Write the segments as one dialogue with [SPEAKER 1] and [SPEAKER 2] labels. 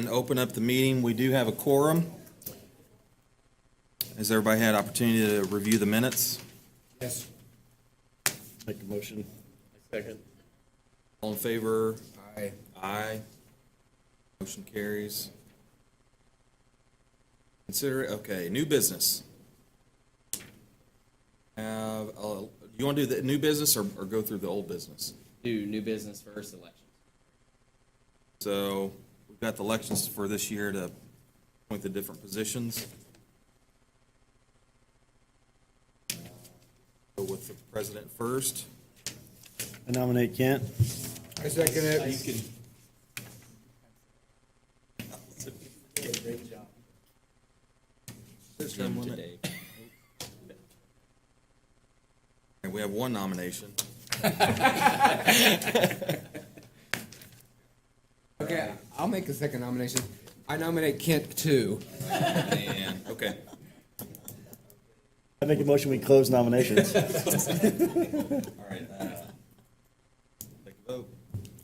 [SPEAKER 1] and open up the meeting. We do have a quorum. Has everybody had opportunity to review the minutes?
[SPEAKER 2] Yes.
[SPEAKER 3] Make a motion.
[SPEAKER 2] Second.
[SPEAKER 1] All in favor?
[SPEAKER 2] Aye.
[SPEAKER 1] Aye. Motion carries. Okay, new business. You want to do the new business or go through the old business?
[SPEAKER 4] Do new business first, elections.
[SPEAKER 1] So we've got the elections for this year to appoint the different positions. Go with the president first.
[SPEAKER 3] I nominate Kent.
[SPEAKER 2] I second it.
[SPEAKER 1] You can.
[SPEAKER 4] Great job.
[SPEAKER 1] Term limit.
[SPEAKER 4] Today.
[SPEAKER 1] And we have one nomination.
[SPEAKER 2] Okay, I'll make a second nomination. I nominate Kent too.
[SPEAKER 1] And, okay.
[SPEAKER 3] I make a motion, we close nominations.
[SPEAKER 1] All right. Take a vote.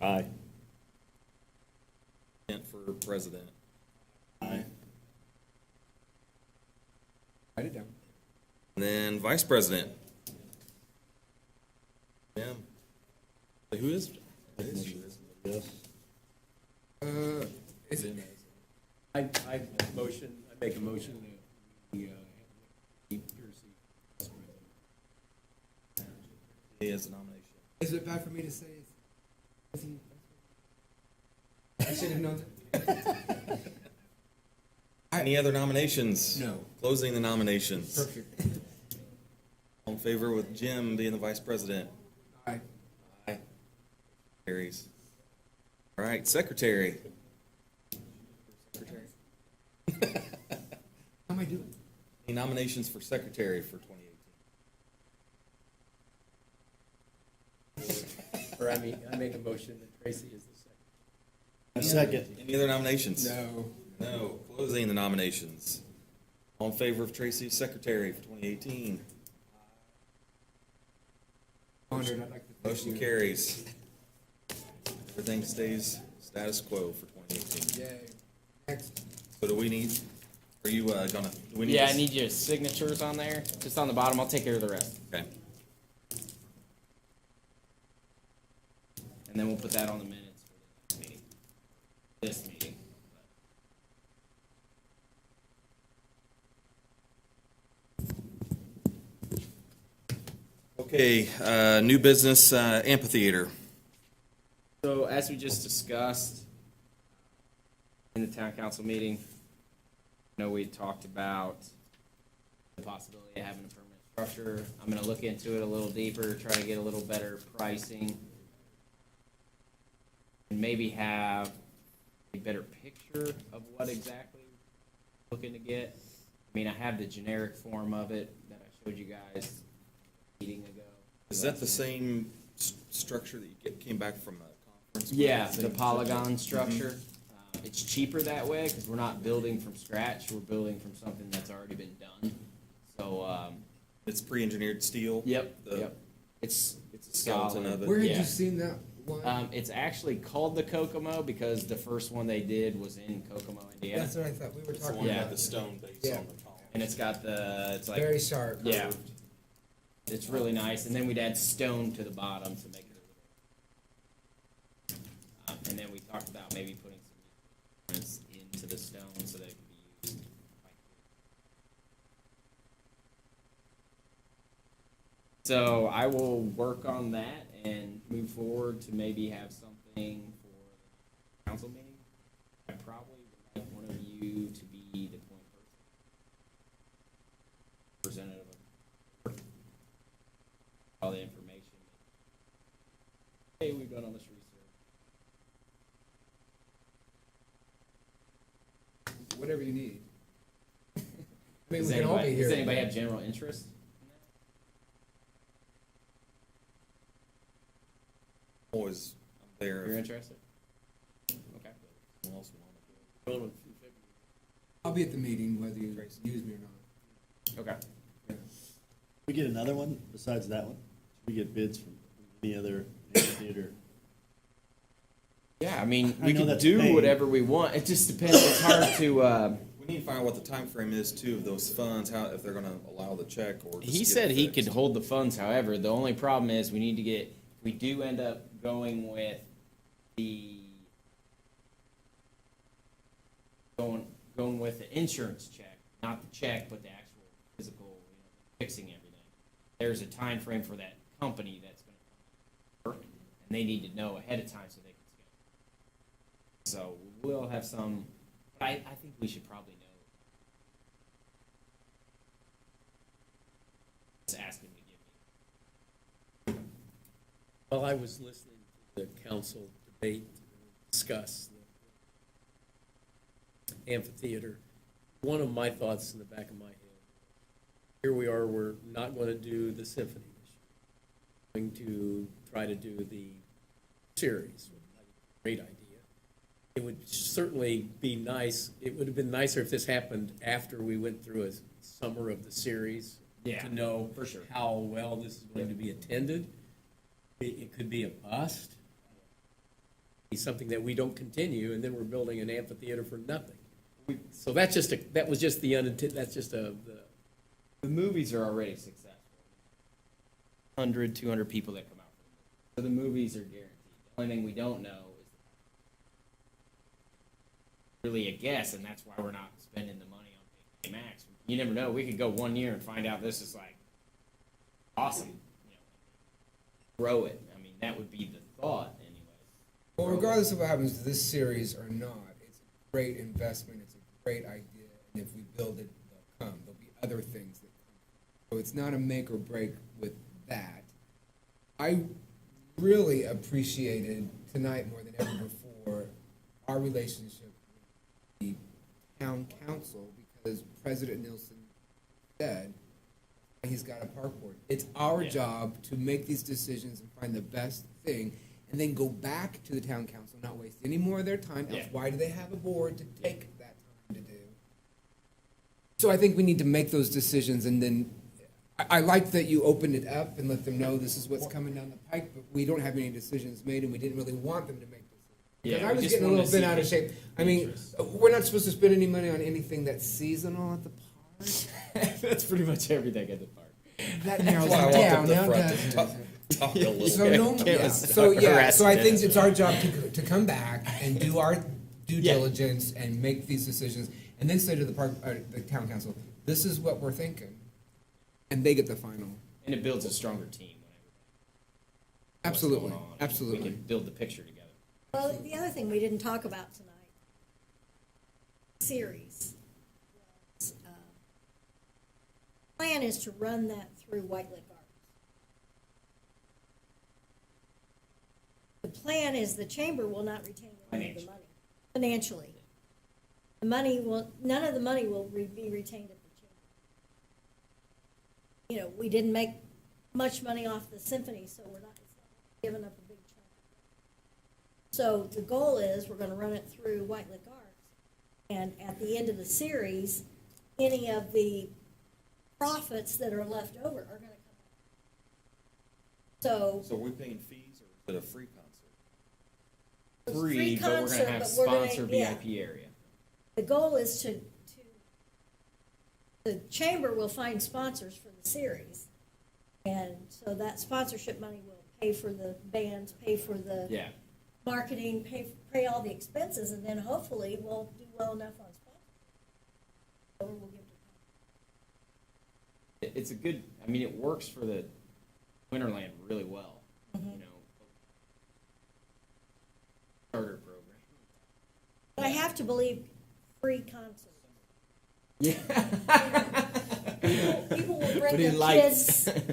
[SPEAKER 3] Aye.
[SPEAKER 1] Kent for president.
[SPEAKER 3] Aye.
[SPEAKER 2] Write it down.
[SPEAKER 1] And then vice president. Jim. Wait, who is?
[SPEAKER 3] Yes.
[SPEAKER 2] Is it?
[SPEAKER 5] I make a motion that we, keep Piercy.
[SPEAKER 1] He has a nomination.
[SPEAKER 2] Is it bad for me to say? I should have known that.
[SPEAKER 1] Any other nominations?
[SPEAKER 2] No.
[SPEAKER 1] Closing the nominations.
[SPEAKER 2] Perfect.
[SPEAKER 1] All in favor with Jim being the vice president?
[SPEAKER 2] Aye.
[SPEAKER 1] Aye. Carries. All right, secretary. Secretary.
[SPEAKER 2] How am I doing?
[SPEAKER 1] Any nominations for secretary for 2018?
[SPEAKER 5] Or I make a motion that Tracy is the second.
[SPEAKER 3] A second.
[SPEAKER 1] Any other nominations?
[SPEAKER 2] No.
[SPEAKER 1] No. Closing the nominations. All in favor of Tracy as secretary for 2018?
[SPEAKER 2] Honored. I'd like to thank
[SPEAKER 1] Motion
[SPEAKER 2] you.
[SPEAKER 1] carries. Everything stays status quo for 2018.
[SPEAKER 2] Yay. Next.
[SPEAKER 1] So do we need, are you gonna, do we need?
[SPEAKER 4] Yeah, I
[SPEAKER 1] this?
[SPEAKER 4] need your signatures on there, just on the bottom. I'll take care of the rest.
[SPEAKER 1] Okay.
[SPEAKER 4] And then we'll put that on the minutes for the next meeting. This meeting.
[SPEAKER 1] Okay, new business amphitheater.
[SPEAKER 4] So as we just discussed in the town council meeting, I know we talked about the possibility of having a permanent structure. I'm gonna look into it a little deeper, try to get a little better pricing. And maybe have a better picture of what exactly we're looking to get. I mean, I have the generic form of it that I showed you guys a meeting ago.
[SPEAKER 1] Is that the same structure that you came back from a conference? with?
[SPEAKER 4] Yeah,
[SPEAKER 1] Same
[SPEAKER 4] the
[SPEAKER 1] position?
[SPEAKER 4] polygon structure. It's cheaper that way because we're not building from scratch. We're building from something that's already been done. So,
[SPEAKER 1] It's pre-engineered steel?
[SPEAKER 4] yep,
[SPEAKER 1] The-
[SPEAKER 4] yep. It's
[SPEAKER 1] a skeleton
[SPEAKER 4] solid.
[SPEAKER 1] of it.
[SPEAKER 2] Where had
[SPEAKER 4] Yeah.
[SPEAKER 2] you seen that one?
[SPEAKER 4] It's actually called the Kokomo because the first one they did was in Kokomo, Indiana.
[SPEAKER 2] That's what I thought. We were
[SPEAKER 1] It's the
[SPEAKER 2] talking
[SPEAKER 1] one
[SPEAKER 4] Yeah.
[SPEAKER 1] with
[SPEAKER 2] about.
[SPEAKER 1] the stone base
[SPEAKER 2] Yeah.
[SPEAKER 1] on the column.
[SPEAKER 4] And it's got it's like,
[SPEAKER 2] Very sharp.
[SPEAKER 4] yeah. It's really nice. And then we'd add stone to the bottom to make it a little. And then we talked about maybe putting some instruments into the stone so that it could be used. So I will work on that and move forward to maybe have something for the council meeting. I probably would like one of you to be the point person, representative of all the information. Hey, we've done all this research.
[SPEAKER 2] Whatever you need. I mean,
[SPEAKER 4] Does
[SPEAKER 2] we can all be
[SPEAKER 4] anybody,
[SPEAKER 2] here.
[SPEAKER 4] does anybody have general interest?
[SPEAKER 1] Always, I'm there.
[SPEAKER 4] You're
[SPEAKER 1] if
[SPEAKER 4] interested? Okay.
[SPEAKER 1] someone else would wanna do it.
[SPEAKER 2] I'll be at the meeting whether you use me or not.
[SPEAKER 4] Okay.
[SPEAKER 3] We get another one besides that one? Should we get bids from any other amphitheater?
[SPEAKER 4] Yeah, I mean,
[SPEAKER 3] I
[SPEAKER 4] we
[SPEAKER 3] know
[SPEAKER 4] can
[SPEAKER 3] that's
[SPEAKER 4] do
[SPEAKER 3] paid.
[SPEAKER 4] whatever we want. It just depends. It's hard to.
[SPEAKER 1] We need to find out what the time frame is too of those funds, how, if they're gonna allow the check or. just
[SPEAKER 4] He
[SPEAKER 1] get
[SPEAKER 4] said
[SPEAKER 1] it
[SPEAKER 4] he
[SPEAKER 1] fixed.
[SPEAKER 4] could hold the funds. However, the only problem is we need to get. We do end up going with the going with the insurance check, not the check, but the actual physical, fixing everything. There's a time frame for that company that's going to work, and they need to know ahead of time so they can schedule. So we'll have some. But I think we should probably know. Just ask him to give me.
[SPEAKER 5] While I was listening to the council debate, discuss the amphitheater, one of my thoughts in the back of my head, here we are, we're not going to do the symphony this year. Going to try to do the series. Great idea. It would certainly be nice, it would have been nicer if this happened after we went through a summer of the series.
[SPEAKER 4] Yeah,
[SPEAKER 5] To know
[SPEAKER 4] for sure.
[SPEAKER 5] how well this is going to be attended. It could be a bust. Be something that we don't continue, and then we're building an amphitheater for nothing. So that's just that was just the unintended, that's just the
[SPEAKER 4] The movies are already successful. 100, 200 people that come out. So the movies are guaranteed. The only thing we don't know is really a guess, and that's why we're not spending the money on Max. You never know. We could go 1 year and find out this is like awesome. Grow it. I mean, that would be the thought, anyway.
[SPEAKER 2] Well, regardless of what happens to this series or not, it's a great investment. It's a great idea, and if we build it, they'll come. There'll be other things that come. So it's not a make or break with that. I really appreciated tonight more than ever before our relationship with the town council, because President Nielsen said he's got a park board. It's our job to make these decisions and find the best thing, and then go back to the town council, not waste any more of their time. Else,
[SPEAKER 4] Yeah.
[SPEAKER 2] why do they have a board to take that time to do? So I think we need to make those decisions, and then I like that you opened it up and let them know this is what's coming down the pike, but we don't have any decisions made, and we didn't really want them to make decisions. Because
[SPEAKER 4] Yeah,
[SPEAKER 2] I
[SPEAKER 4] we
[SPEAKER 2] was
[SPEAKER 4] just
[SPEAKER 2] getting a
[SPEAKER 4] wanted
[SPEAKER 2] little
[SPEAKER 4] to
[SPEAKER 2] bit
[SPEAKER 4] see
[SPEAKER 2] out of
[SPEAKER 4] the
[SPEAKER 2] shape. I mean,
[SPEAKER 4] interest.
[SPEAKER 2] we're not supposed to spend any money on anything that's seasonal at the park.
[SPEAKER 4] That's pretty much everything at the park.
[SPEAKER 2] That narrows
[SPEAKER 1] That's why I
[SPEAKER 2] it
[SPEAKER 1] walked
[SPEAKER 2] down.
[SPEAKER 1] up the
[SPEAKER 2] Now
[SPEAKER 1] front
[SPEAKER 2] does.
[SPEAKER 1] to talk a little
[SPEAKER 2] So
[SPEAKER 1] bit.
[SPEAKER 2] no,
[SPEAKER 4] Kent
[SPEAKER 2] yeah.
[SPEAKER 4] was
[SPEAKER 2] So yeah. So I
[SPEAKER 4] harassing
[SPEAKER 2] think
[SPEAKER 4] us.
[SPEAKER 2] it's our job to come back and do our due
[SPEAKER 4] Yeah.
[SPEAKER 2] diligence and make these decisions, and then say to the park, the town council, this is what we're thinking, and they get the final.
[SPEAKER 4] And it builds a stronger team. Whenever
[SPEAKER 2] Absolutely,
[SPEAKER 4] what's going on.
[SPEAKER 2] absolutely.
[SPEAKER 4] We can build the picture together.
[SPEAKER 6] Well, the other thing we didn't talk about tonight, series, was, plan is to run that through White Lake Gardens. The plan is the chamber will not retain any of the money, financially. The money will, none of the money will be retained at the chamber. You know, we didn't make much money off the symphony, so we're not, it's not giving up a big chunk. So the goal is, we're gonna run it through White Lake Arts, and at the end of the series, any of the profits that are left over are gonna come out. So,
[SPEAKER 1] So are we paying fees or is it a free concert?
[SPEAKER 6] it's
[SPEAKER 4] Free, but we're
[SPEAKER 6] concert,
[SPEAKER 4] gonna have
[SPEAKER 6] but we're gonna-
[SPEAKER 4] sponsor
[SPEAKER 6] yeah.
[SPEAKER 4] VIP area.
[SPEAKER 6] The goal is to, the chamber will find sponsors for the series. And so that sponsorship money will pay for the bands, pay for the
[SPEAKER 4] Yeah.
[SPEAKER 6] marketing, pay all the expenses, and then hopefully we'll do well enough on sponsorship. Or we'll give to
[SPEAKER 4] It's a good, I mean, it works for the Winterland really well,
[SPEAKER 6] Mm-hmm.
[SPEAKER 4] you know. Starter program.
[SPEAKER 6] But I have to believe free concert.
[SPEAKER 4] Yeah.
[SPEAKER 6] People will bring
[SPEAKER 4] Pretty
[SPEAKER 6] their
[SPEAKER 4] lights.
[SPEAKER 6] kids,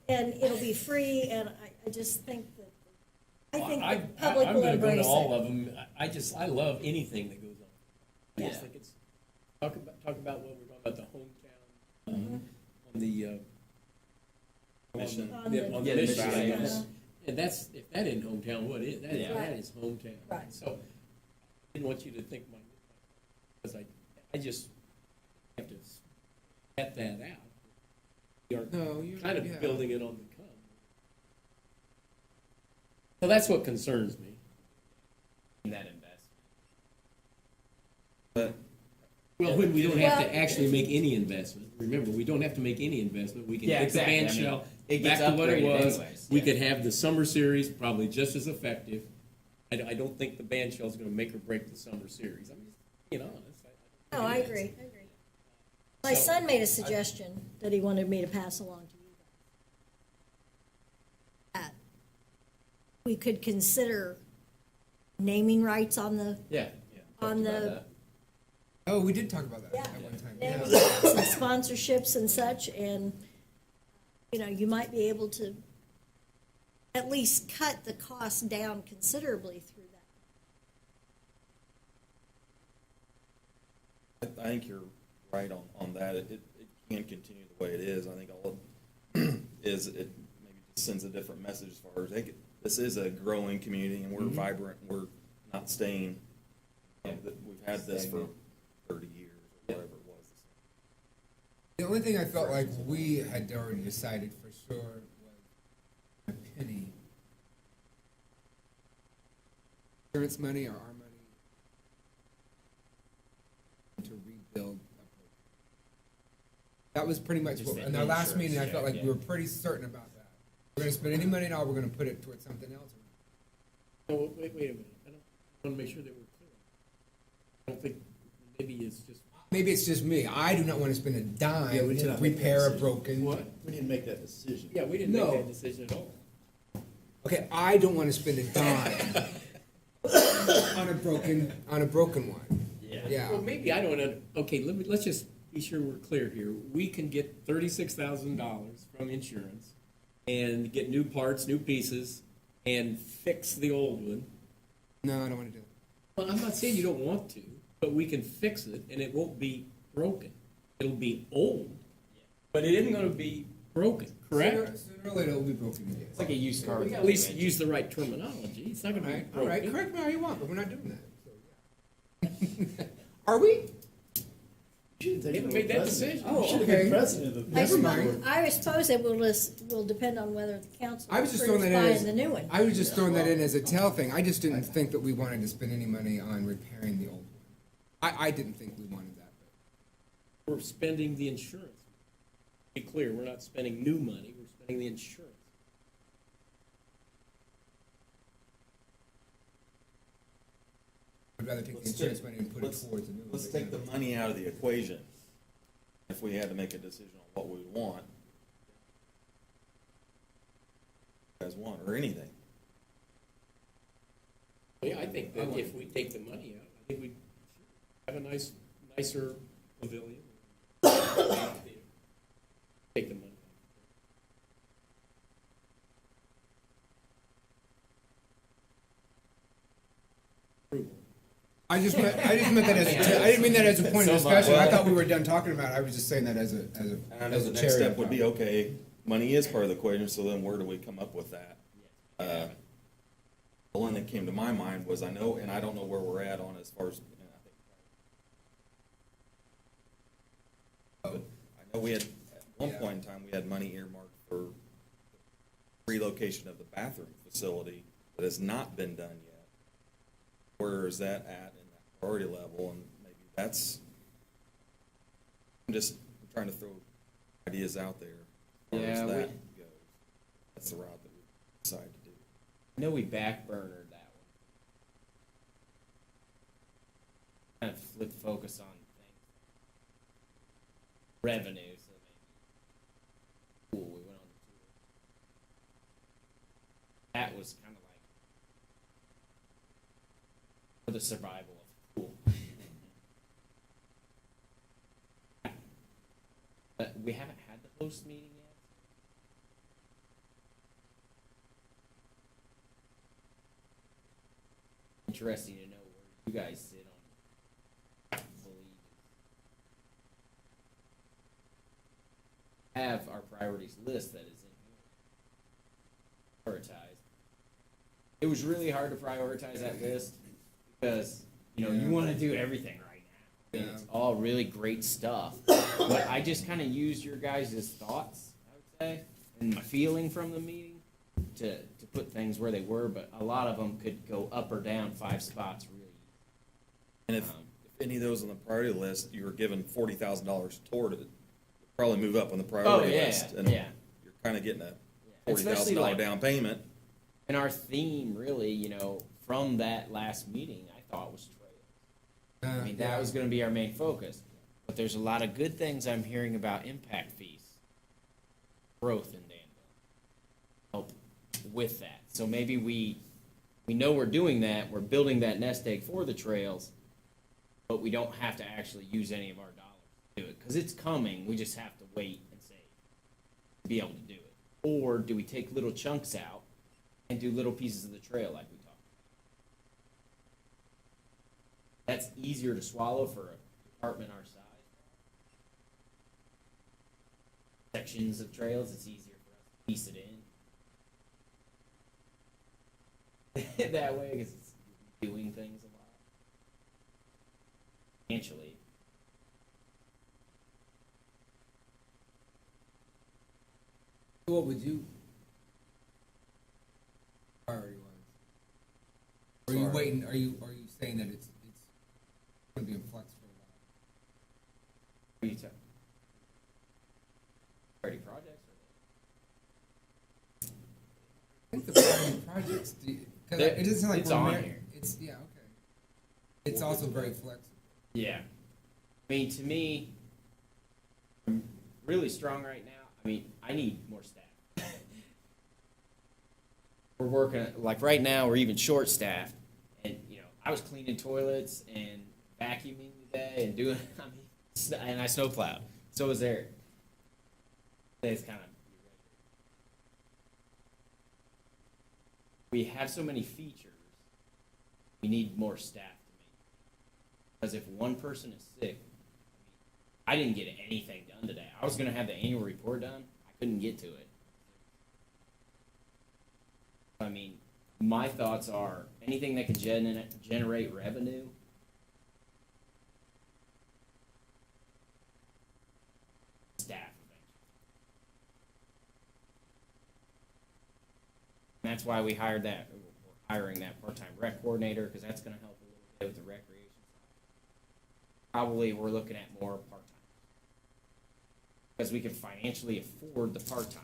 [SPEAKER 6] and it'll be free, and I just think that, I think the public
[SPEAKER 5] I'm
[SPEAKER 6] will
[SPEAKER 5] gonna go to
[SPEAKER 6] embrace
[SPEAKER 5] all
[SPEAKER 6] it.
[SPEAKER 5] of them. I love anything that goes on. I just
[SPEAKER 4] Yeah.
[SPEAKER 5] think it's, talk about what we're talking about, the hometown,
[SPEAKER 6] Mm-hmm.
[SPEAKER 5] on the,
[SPEAKER 1] Mission.
[SPEAKER 6] On the-
[SPEAKER 5] on
[SPEAKER 4] Yeah,
[SPEAKER 5] the
[SPEAKER 4] the
[SPEAKER 5] mission.
[SPEAKER 4] mission,
[SPEAKER 5] and
[SPEAKER 6] uh-huh.
[SPEAKER 5] And that's, if that isn't hometown, what is?
[SPEAKER 4] Yeah.
[SPEAKER 5] That is hometown.
[SPEAKER 6] Right.
[SPEAKER 5] So, I didn't want you to think because I just have to set that out. We are
[SPEAKER 2] No, you're
[SPEAKER 5] kind of
[SPEAKER 2] yeah.
[SPEAKER 5] building it on the come. So that's what concerns me.
[SPEAKER 1] But
[SPEAKER 5] Well, when we don't have
[SPEAKER 6] Well-
[SPEAKER 5] to actually make any investment, remember, we don't have to make any investment, we can
[SPEAKER 4] Yeah,
[SPEAKER 5] get the
[SPEAKER 4] exactly.
[SPEAKER 5] band
[SPEAKER 4] I mean,
[SPEAKER 5] shell
[SPEAKER 4] it
[SPEAKER 5] back
[SPEAKER 4] gets
[SPEAKER 5] to what it
[SPEAKER 4] upgraded
[SPEAKER 5] was.
[SPEAKER 4] anyways,
[SPEAKER 5] We
[SPEAKER 4] yeah.
[SPEAKER 5] could have the summer series probably just as effective. I don't think the band shell's gonna make or break the summer series, I'm just being honest.
[SPEAKER 6] No, I agree. My son made a suggestion that he wanted me to pass along to you guys. That we could consider naming rights on the,
[SPEAKER 4] Yeah.
[SPEAKER 6] on
[SPEAKER 4] Talked about
[SPEAKER 6] the,
[SPEAKER 4] that.
[SPEAKER 2] Oh, we did talk about that
[SPEAKER 6] Yeah.
[SPEAKER 2] at one time.
[SPEAKER 6] naming
[SPEAKER 2] Yeah.
[SPEAKER 6] rights and sponsorships and such, and, you know, you might be able to at least cut the cost down considerably through that.
[SPEAKER 1] I think you're right on that. It can't continue the way it is. I think all it is, it maybe just sends a different message as far as, hey, this is a growing community and we're vibrant, and we're not staying, that we've had this for 30 years or whatever it was.
[SPEAKER 2] The only thing I felt like we had already decided for sure was a penny. Insurance money or our money to rebuild. That was pretty much
[SPEAKER 4] Just
[SPEAKER 2] what,
[SPEAKER 4] the
[SPEAKER 2] in our last
[SPEAKER 4] insurance
[SPEAKER 2] meeting, I
[SPEAKER 4] check,
[SPEAKER 2] felt like
[SPEAKER 4] yeah.
[SPEAKER 2] we were pretty certain about that. We're gonna spend any money at all, we're gonna put it towards something else.
[SPEAKER 5] No, wait a minute, I wanna make sure that we're clear. I don't think, maybe it's just.
[SPEAKER 2] Maybe it's just me. I do not wanna spend a
[SPEAKER 3] Yeah, we
[SPEAKER 2] dime
[SPEAKER 3] did
[SPEAKER 2] to
[SPEAKER 3] not make that
[SPEAKER 2] repair a
[SPEAKER 3] decision.
[SPEAKER 2] broken.
[SPEAKER 5] What?
[SPEAKER 3] We didn't make that decision.
[SPEAKER 5] Yeah, we didn't make
[SPEAKER 2] No.
[SPEAKER 5] that decision at all.
[SPEAKER 2] Okay, I don't wanna spend a dime on a broken one. Yeah.
[SPEAKER 5] Well, maybe I don't, okay, let's just be sure we're clear here. We can get $36,000 from insurance and get new parts, new pieces, and fix the old one.
[SPEAKER 2] No, I don't wanna do that.
[SPEAKER 5] Well, I'm not saying you don't want to, but we can fix it and it won't be broken. It'll be old, but it isn't gonna be broken, correct?
[SPEAKER 2] Sooner or later, it'll be broken again.
[SPEAKER 4] It's like a used car.
[SPEAKER 5] We
[SPEAKER 4] with
[SPEAKER 5] at least
[SPEAKER 4] no
[SPEAKER 5] use the right terminology. It's not gonna be
[SPEAKER 2] All right,
[SPEAKER 5] broken.
[SPEAKER 2] correct me how you want, but we're not doing that. So, yeah. Are we?
[SPEAKER 3] You
[SPEAKER 5] haven't made that decision.
[SPEAKER 2] Oh,
[SPEAKER 3] You should have
[SPEAKER 2] okay.
[SPEAKER 3] been president of
[SPEAKER 6] I
[SPEAKER 3] this.
[SPEAKER 2] Never mind.
[SPEAKER 6] I suppose it will depend on whether the council
[SPEAKER 2] I was just
[SPEAKER 6] approves
[SPEAKER 2] throwing that in
[SPEAKER 6] buying
[SPEAKER 2] as,
[SPEAKER 6] the new one.
[SPEAKER 2] I was just throwing that in as a tail thing. I just didn't think that we wanted to spend any money on repairing the old one. I didn't think we wanted that.
[SPEAKER 5] We're spending the insurance. Be clear, we're not spending new money, we're spending the insurance.
[SPEAKER 2] I'd rather take the
[SPEAKER 1] Let's
[SPEAKER 2] insurance
[SPEAKER 1] take-
[SPEAKER 2] money and put it towards the new one.
[SPEAKER 1] Let's
[SPEAKER 2] but,
[SPEAKER 1] take
[SPEAKER 2] you
[SPEAKER 1] the
[SPEAKER 2] know.
[SPEAKER 1] money out of the equation. If we had to make a decision on what we would want. You guys want, or anything.
[SPEAKER 5] Yeah, I think that if we take the money out, I think we have a nicer pavilion. Take the money. Approval.
[SPEAKER 2] I just meant that as I didn't mean that as a point of discussion. I thought we were done talking about it. I was just saying that as a
[SPEAKER 1] And I know
[SPEAKER 2] as
[SPEAKER 1] the
[SPEAKER 2] a
[SPEAKER 1] next
[SPEAKER 2] cherry.
[SPEAKER 1] step would be, okay, money is part of the equation, so then where do we come up with that? The one that came to my mind was, I know, and I don't know where we're at on as far as, and I think. But I know we had, at one point in time, we had money earmarked for relocation of the bathroom facility that has not been done yet. Where is that at in that priority level, and maybe that's, I'm just trying to throw ideas out there as far
[SPEAKER 4] Yeah,
[SPEAKER 1] as
[SPEAKER 4] we-
[SPEAKER 1] that goes. That's the route that we decide to do.
[SPEAKER 4] I know we backburnered that one. Kind of flip focus on things. Revenue, so maybe. Cool, we went on the tour. That was kind of like for the survival of the pool. But we haven't had the host meeting yet. Interesting to know where you guys sit on have our priorities list that is in here. Prioritize. It was really hard to prioritize that list because, you want to do everything right now. And it's all really great stuff. But I just kind of used your guys' thoughts, I would say, and my feeling from the meeting to put things where they were, but a lot of them could go up or down 5 spots really easy.
[SPEAKER 1] And if any of those on the priority list, you were given $40,000 toward it, probably move up on the priority
[SPEAKER 4] yeah,
[SPEAKER 1] list. And
[SPEAKER 4] yeah.
[SPEAKER 1] you're kind of getting a
[SPEAKER 4] Especially
[SPEAKER 1] $40,000
[SPEAKER 4] like-
[SPEAKER 1] down payment.
[SPEAKER 4] And our theme, really, you know, from that last meeting, I thought was trails. I mean, that was going to be our main focus. But there's a lot of good things I'm hearing about impact fees, growth in Danville, help with that. So maybe we know we're doing that. We're building that nest egg for the trails, but we don't have to actually use any of our dollars to do it because it's coming. We just have to wait and save to be able to do it. Or do we take little chunks out and do little pieces of the trail like we talked about? That's easier to swallow for a department our size. Sections of trails, it's easier for us to piece it in. That way, because it's doing things a lot. Financially.
[SPEAKER 2] What would you priority wise? Are you waiting? Are you saying that it's going to be in flux for a while?
[SPEAKER 4] What are you talking? Priority projects?
[SPEAKER 2] I think the priority projects. Because it doesn't sound like
[SPEAKER 4] It's
[SPEAKER 2] we're
[SPEAKER 4] on
[SPEAKER 2] mar-
[SPEAKER 4] here.
[SPEAKER 2] It's okay. It's also very flexible.
[SPEAKER 4] Yeah. I mean, to me, I'm really strong right now. I mean, I need more staff. We're working, like right now, we're even short staffed. And, you know, I was cleaning toilets and vacuuming today and doing, I mean, and I snowplowed. So was Eric. Today's kind of, we have so many features, we need more staff to make it. Because if one person is sick, I didn't get anything done today. I was going to have the annual report done. I couldn't get to it. I mean, my thoughts are anything that can generate revenue. Staff eventually. And that's why we hired that. We're hiring that part-time rec coordinator because that's going to help a little bit with the recreation side. Probably we're looking at more part-time because we can financially afford the part-timers.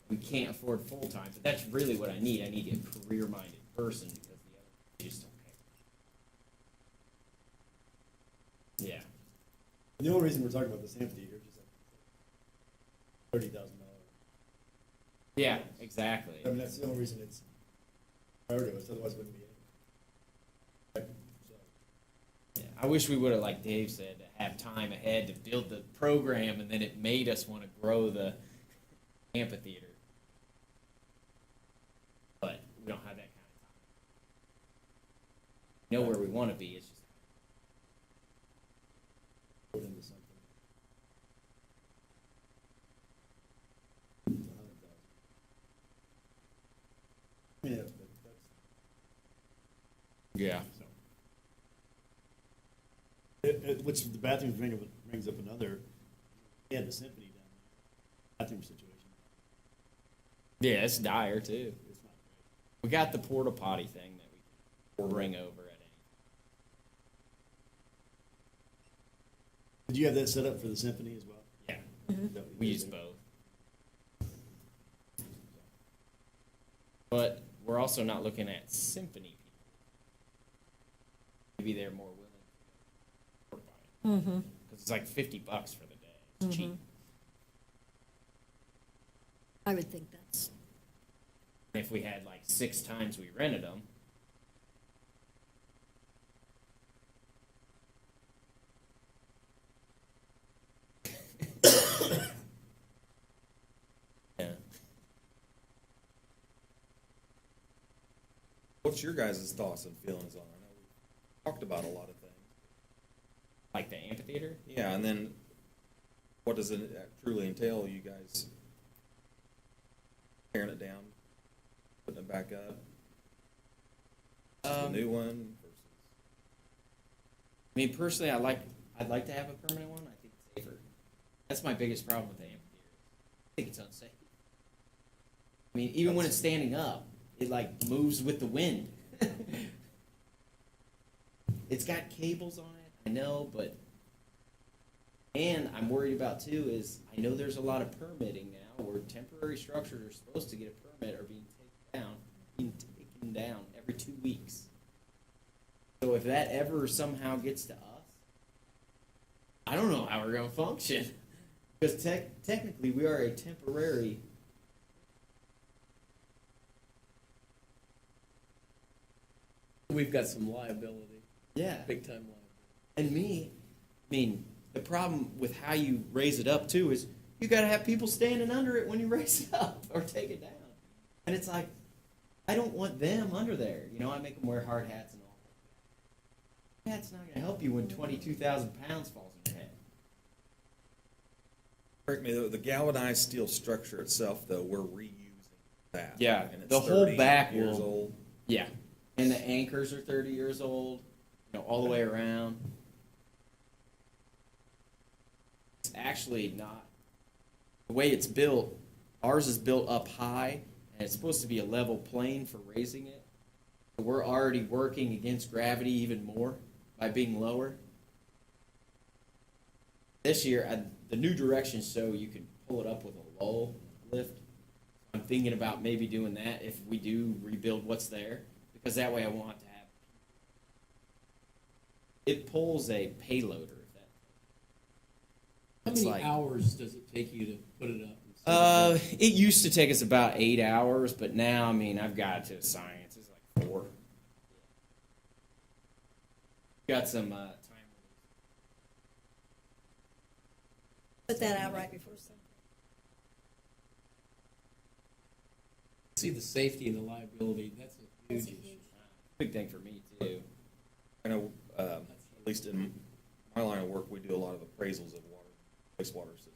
[SPEAKER 4] We can't afford full-time, but that's really what I need. I need a career-minded person because the other just don't care. Yeah.
[SPEAKER 3] The only reason we're talking about this amphitheater is just like $30,000.
[SPEAKER 4] Yeah, exactly.
[SPEAKER 3] I mean, that's the only reason it's priority list, otherwise it wouldn't be anything. Right? So,
[SPEAKER 4] Yeah. I wish we would have, like Dave said, have time ahead to build the program, and then it made us want to grow the amphitheater. But we don't have that kind of time. We know where we want to be. It's just
[SPEAKER 3] put into something. It's $100,000. Yeah, but
[SPEAKER 4] yeah.
[SPEAKER 3] that's, which the bathroom brings up another, yeah, the symphony down there. Bathroom situation.
[SPEAKER 4] Yeah, it's dire too.
[SPEAKER 3] It's not great.
[SPEAKER 4] We got the porta potty thing that we can bring over at any.
[SPEAKER 3] Did you have that set up for the symphony as well?
[SPEAKER 4] Yeah,
[SPEAKER 3] Is that what you
[SPEAKER 4] we
[SPEAKER 3] did
[SPEAKER 4] use
[SPEAKER 3] there?
[SPEAKER 4] both. But we're also not looking at symphony people. Maybe they're more willing to porta potty. Because it's like $50 for the day. It's cheap.
[SPEAKER 6] I would think that's,
[SPEAKER 4] If we had like 6 times we rented them. Yeah.
[SPEAKER 1] What's your guys' thoughts and feelings on it? I know we talked about a lot of things.
[SPEAKER 4] Like the amphitheater?
[SPEAKER 1] Yeah, and then what does it truly entail, you guys tearing it down, putting it back up? The new one versus,
[SPEAKER 4] I mean, personally, I'd like to have a permanent one. I think it's safer. That's my biggest problem with the amphitheater. I think it's unsafe. I mean, even when it's standing up, it like moves with the wind. it's got cables on it, I know, but, and I'm worried about too is, I know there's a lot of permitting now where temporary structures are supposed to get a permit are being taken down every 2 weeks. So if that ever somehow gets to us, I don't know how we're gonna function. Because technically, we are a temporary.
[SPEAKER 5] We've got some liability,
[SPEAKER 4] Yeah.
[SPEAKER 5] big time liability.
[SPEAKER 4] And the problem with how you raise it up too is you got to have people standing under it when you raise it up or take it down. And it's like, I don't want them under there. You know, I make them wear hard hats and all. That's not going to help you when 22,000 pounds falls on your head.
[SPEAKER 1] Correct me, though, the galvanized steel structure itself, though, we're reusing that.
[SPEAKER 4] Yeah,
[SPEAKER 1] And it's
[SPEAKER 4] the whole
[SPEAKER 1] 30
[SPEAKER 4] back
[SPEAKER 1] years
[SPEAKER 4] will-
[SPEAKER 1] old.
[SPEAKER 4] Yeah. And the anchors are 30 years old, you know, all the way around. It's actually not. The way it's built, ours is built up high, and it's supposed to be a level plane for raising it. So we're already working against gravity even more by being lower. This year, the new directions show you can pull it up with a lull lift. I'm thinking about maybe doing that if we do rebuild what's there, because that way I want to have. It pulls a payloader.
[SPEAKER 5] How
[SPEAKER 4] It's
[SPEAKER 5] many
[SPEAKER 4] like-
[SPEAKER 5] hours does it take you to put it up? and set it up?
[SPEAKER 4] It used to take us about 8 hours, but now, I mean, I've got to science. It's like 4. Got some time.
[SPEAKER 6] Put that out right before Sunday.
[SPEAKER 5] See, the safety and the liability, that's a huge
[SPEAKER 6] That's a
[SPEAKER 5] issue.
[SPEAKER 6] huge-
[SPEAKER 4] Big thing for me too.
[SPEAKER 1] I know, at least in my line of work, we do a lot of appraisals of wastewater systems.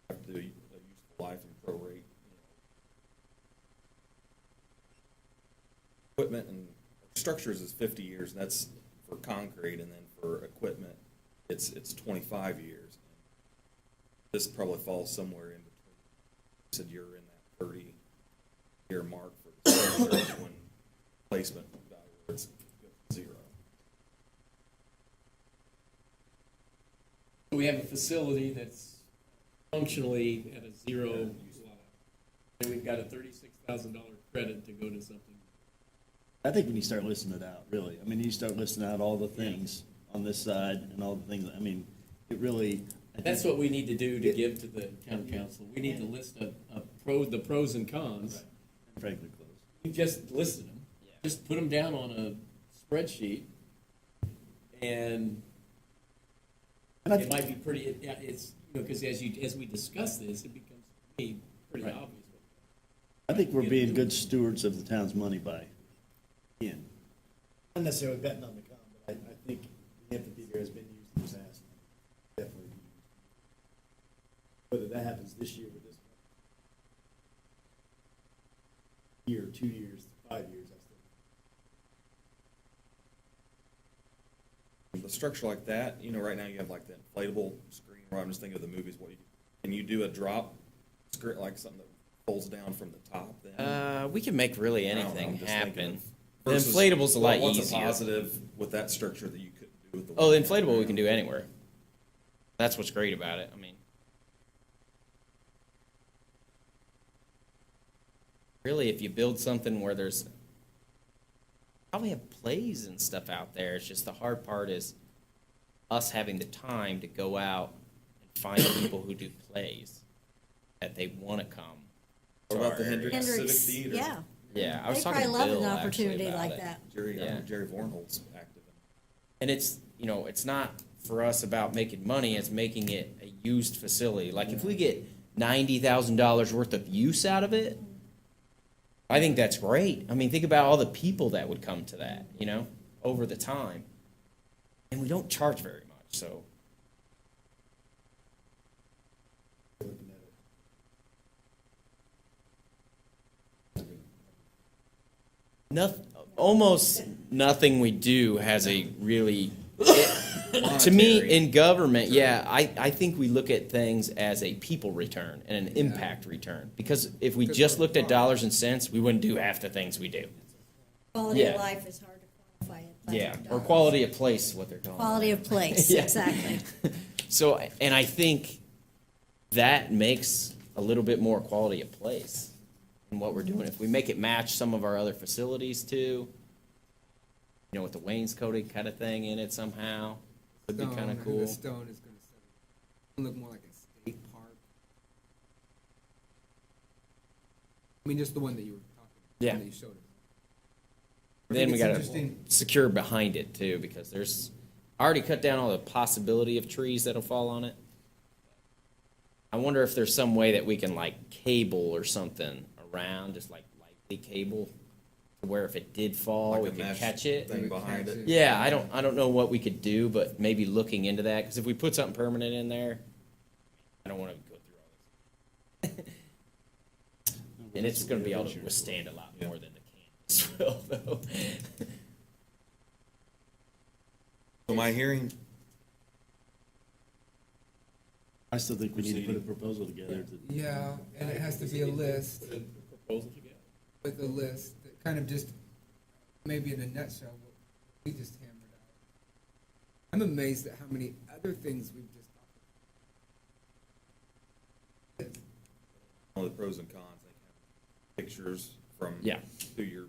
[SPEAKER 1] Have to do a useful life and prorate, equipment and structures is 50 years, and that's for concrete, and then for equipment, it's 25 years. This probably falls somewhere in between. You said you're in that 30-year mark for the structure when placement value where it's zero.
[SPEAKER 5] We have a facility that's functionally at a zero level. And we've got a $36,000 credit to go to something.
[SPEAKER 3] I think when you start listing it out, really, I mean, you start listing out all the things on this side and all the things, I mean, it really. I
[SPEAKER 5] That's
[SPEAKER 3] think-
[SPEAKER 5] what we need to do to give to the town council. We need to list the pros and cons.
[SPEAKER 3] Frankly, close.
[SPEAKER 5] You just listed them.
[SPEAKER 4] Yeah.
[SPEAKER 5] Just put them down on a spreadsheet, and
[SPEAKER 3] And I
[SPEAKER 5] it might be pretty. It's because as we discuss this, it becomes to me pretty
[SPEAKER 3] Right.
[SPEAKER 5] obvious.
[SPEAKER 3] I think we're being good stewards of the town's money by, again, not necessarily betting on the con, but I think the amphitheater has been used in the past. Definitely. be used. Whether that happens this year with this year, 2 years, 5 years, I still.
[SPEAKER 1] The structure like that, right now you have like the inflatable screen, or I'm just thinking of the movies, can you do a drop screen, like something that pulls down from the top then?
[SPEAKER 4] We can make really
[SPEAKER 1] I don't know,
[SPEAKER 4] anything
[SPEAKER 1] I'm just thinking
[SPEAKER 4] happen.
[SPEAKER 1] of-
[SPEAKER 4] The
[SPEAKER 1] versus
[SPEAKER 4] inflatable's a lot
[SPEAKER 1] what's
[SPEAKER 4] easier.
[SPEAKER 1] positive with that structure that you couldn't do with the.
[SPEAKER 4] Oh, the
[SPEAKER 1] one
[SPEAKER 4] inflatable we can
[SPEAKER 1] now?
[SPEAKER 4] do anywhere. That's what's great about it. I mean, really, if you build something where there's probably have plays and stuff out there, it's just the hard part is us having the time to go out and find people who do plays that they want to come.
[SPEAKER 1] What about the
[SPEAKER 4] to our area.
[SPEAKER 1] Hendricks Civic
[SPEAKER 6] Hendricks,
[SPEAKER 1] Theater?
[SPEAKER 6] yeah.
[SPEAKER 4] Yeah, I was
[SPEAKER 6] They
[SPEAKER 4] talking
[SPEAKER 6] probably
[SPEAKER 4] to
[SPEAKER 6] love
[SPEAKER 4] Bill
[SPEAKER 6] an
[SPEAKER 4] actually
[SPEAKER 6] opportunity
[SPEAKER 4] about
[SPEAKER 6] like
[SPEAKER 4] it.
[SPEAKER 6] that.
[SPEAKER 1] Jerry,
[SPEAKER 4] Yeah.
[SPEAKER 1] Vornholz active in.
[SPEAKER 4] And it's, it's not for us about making money, it's making it a used facility. Like if we get $90,000 worth of use out of it, I think that's great. I mean, think about all the people that would come to that, over the time. And we don't charge very much, so.
[SPEAKER 3] Looking at it.
[SPEAKER 4] Almost nothing we do has a really, to me,
[SPEAKER 1] Monetary.
[SPEAKER 4] in government, yeah, I think we look at things as a people return and an impact return. Because if we just looked at dollars and cents, we wouldn't do half the things we do.
[SPEAKER 6] Quality of
[SPEAKER 4] Yeah.
[SPEAKER 6] life is hard to quantify it.
[SPEAKER 4] Yeah, or
[SPEAKER 6] $500.
[SPEAKER 4] quality of place, what they're calling it.
[SPEAKER 6] Quality of place,
[SPEAKER 4] Yeah.
[SPEAKER 6] exactly.
[SPEAKER 4] So, and I think that makes a little bit more quality of place in what we're doing. If we make it match some of our other facilities too, you know, with the wainscoting kind of thing in it somehow, would be
[SPEAKER 2] Stone,
[SPEAKER 4] kind
[SPEAKER 2] I
[SPEAKER 4] of
[SPEAKER 2] think the
[SPEAKER 4] cool.
[SPEAKER 2] stone is gonna set it, look more like a state park. I mean, just the one that you were talking about, the
[SPEAKER 4] Yeah.
[SPEAKER 2] one that you showed us. I
[SPEAKER 4] Then
[SPEAKER 2] think
[SPEAKER 4] we
[SPEAKER 2] it's
[SPEAKER 4] gotta
[SPEAKER 2] interesting.
[SPEAKER 4] secure behind it too, because there's, I already cut down all the possibility of trees that'll fall on it. I wonder if there's some way that we can like cable or something around, just like lightly cable, to where if it did fall,
[SPEAKER 1] Like
[SPEAKER 4] we
[SPEAKER 1] a
[SPEAKER 4] could
[SPEAKER 1] mesh
[SPEAKER 4] catch it.
[SPEAKER 1] thing behind it.
[SPEAKER 4] Yeah, I don't know what we could do, but maybe looking into that, because if we put something permanent in there, I don't want to go through all this. And it's going to be able to withstand a lot
[SPEAKER 1] Yeah.
[SPEAKER 4] more than the canvas will, though.
[SPEAKER 1] So my hearing,
[SPEAKER 3] I still think we need to put a proposal together to.
[SPEAKER 2] Yeah, and it has to be a list,
[SPEAKER 5] Put a proposal together.
[SPEAKER 2] with a list that kind of just, maybe in a nutshell, what we just hammered out. I'm amazed at how many other things we've just talked about.
[SPEAKER 1] all the pros and cons, they have pictures from.
[SPEAKER 4] Yeah.
[SPEAKER 1] Through your,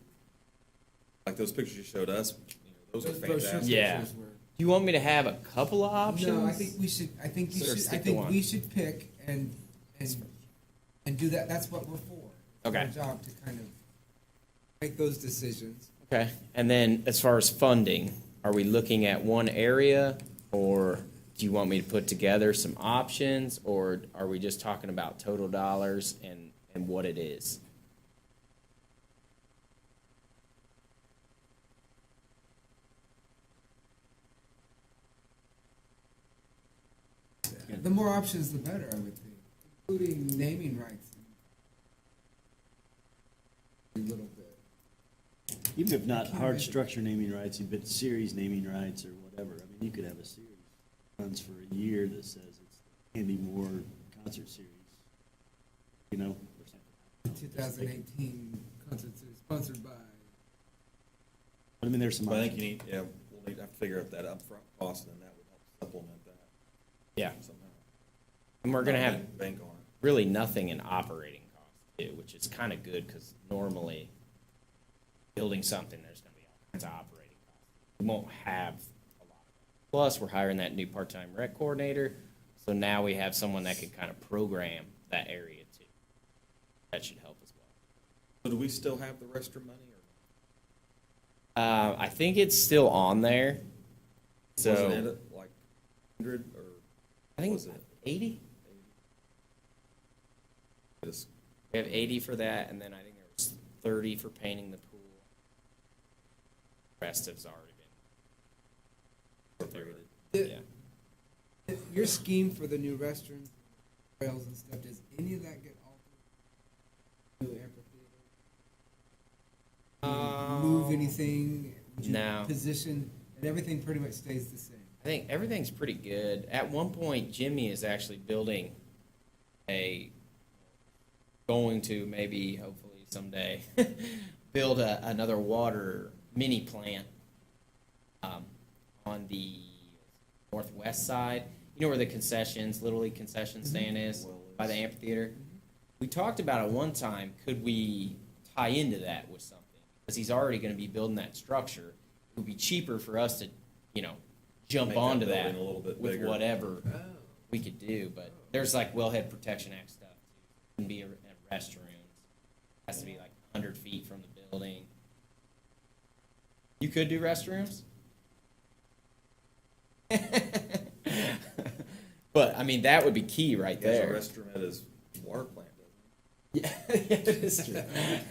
[SPEAKER 1] like those pictures you showed us, you know, those are
[SPEAKER 2] Those brochure
[SPEAKER 1] fantastic.
[SPEAKER 4] Yeah.
[SPEAKER 2] pictures were-
[SPEAKER 4] Do you want me to have a couple of options?
[SPEAKER 2] No, I think we should, I think you
[SPEAKER 4] Or
[SPEAKER 2] should, I
[SPEAKER 4] stick to
[SPEAKER 2] think
[SPEAKER 4] one?
[SPEAKER 2] we should pick and do that, that's what we're for. It's
[SPEAKER 4] Okay.
[SPEAKER 2] our job to kind of make those decisions.
[SPEAKER 4] Okay, and then as far as funding, are we looking at one area, or do you want me to put together some options, or are we just talking about total dollars and what it is?
[SPEAKER 2] The more options, the better, I would think, including naming rights. A little bit.
[SPEAKER 3] Even if not hard structure naming rights, you've got series naming rights or whatever. I mean, you could have a series that runs for a year that says it's the Andy Moore concert series, you know, or something.
[SPEAKER 2] 2018 concert series sponsored by.
[SPEAKER 3] But I mean, there's some.
[SPEAKER 1] But I think
[SPEAKER 3] options.
[SPEAKER 1] you need, yeah, we'll need to figure out that upfront cost, and that would help supplement that
[SPEAKER 4] Yeah,
[SPEAKER 1] somehow.
[SPEAKER 4] and we're gonna
[SPEAKER 1] Not
[SPEAKER 4] have
[SPEAKER 1] bank on it.
[SPEAKER 4] really nothing in operating costs too, which is kind of good, because normally building something, there's gonna be all kinds of operating costs. We won't have a lot of that. Plus, we're hiring that new part-time rec coordinator, so now we have someone that can kind of program that area too. That should help as well.
[SPEAKER 1] So do we still have the restroom money, or
[SPEAKER 4] I think it's still on there.
[SPEAKER 1] wasn't it
[SPEAKER 4] So
[SPEAKER 1] at like 100 or?
[SPEAKER 4] I think
[SPEAKER 1] was
[SPEAKER 4] it's
[SPEAKER 1] it
[SPEAKER 4] 80.
[SPEAKER 1] Just-
[SPEAKER 4] We have 80 for that, and then I think there was 30 for painting the pool. Rest has already been.
[SPEAKER 2] Did-
[SPEAKER 4] Yeah.
[SPEAKER 2] Your scheme for the new restrooms, trails and stuff, does any of that get altered? New amphitheater? Move anything? Would you
[SPEAKER 4] No.
[SPEAKER 2] Position, and everything pretty much stays the same?
[SPEAKER 4] I think everything's pretty good. At one point, Jimmy is actually building going to maybe, hopefully someday, build another water mini plant on the northwest side. You know where the concessions, Little League concession stand is, by the amphitheater? We talked about it one time, could we tie into that with something? Because he's already gonna be building that structure. It would be cheaper for us to, jump
[SPEAKER 1] Make that
[SPEAKER 4] onto that
[SPEAKER 1] building a little bit
[SPEAKER 4] with
[SPEAKER 1] bigger.
[SPEAKER 4] whatever we could do, but there's like Wellhead Protection Act stuff too. Can be a restrooms, has to be like 100 feet from the building. You could do restrooms? But, I mean, that would be key right
[SPEAKER 1] He has a
[SPEAKER 4] there.
[SPEAKER 1] restroom at his water plant,
[SPEAKER 4] Yeah, it is true.
[SPEAKER 1] doesn't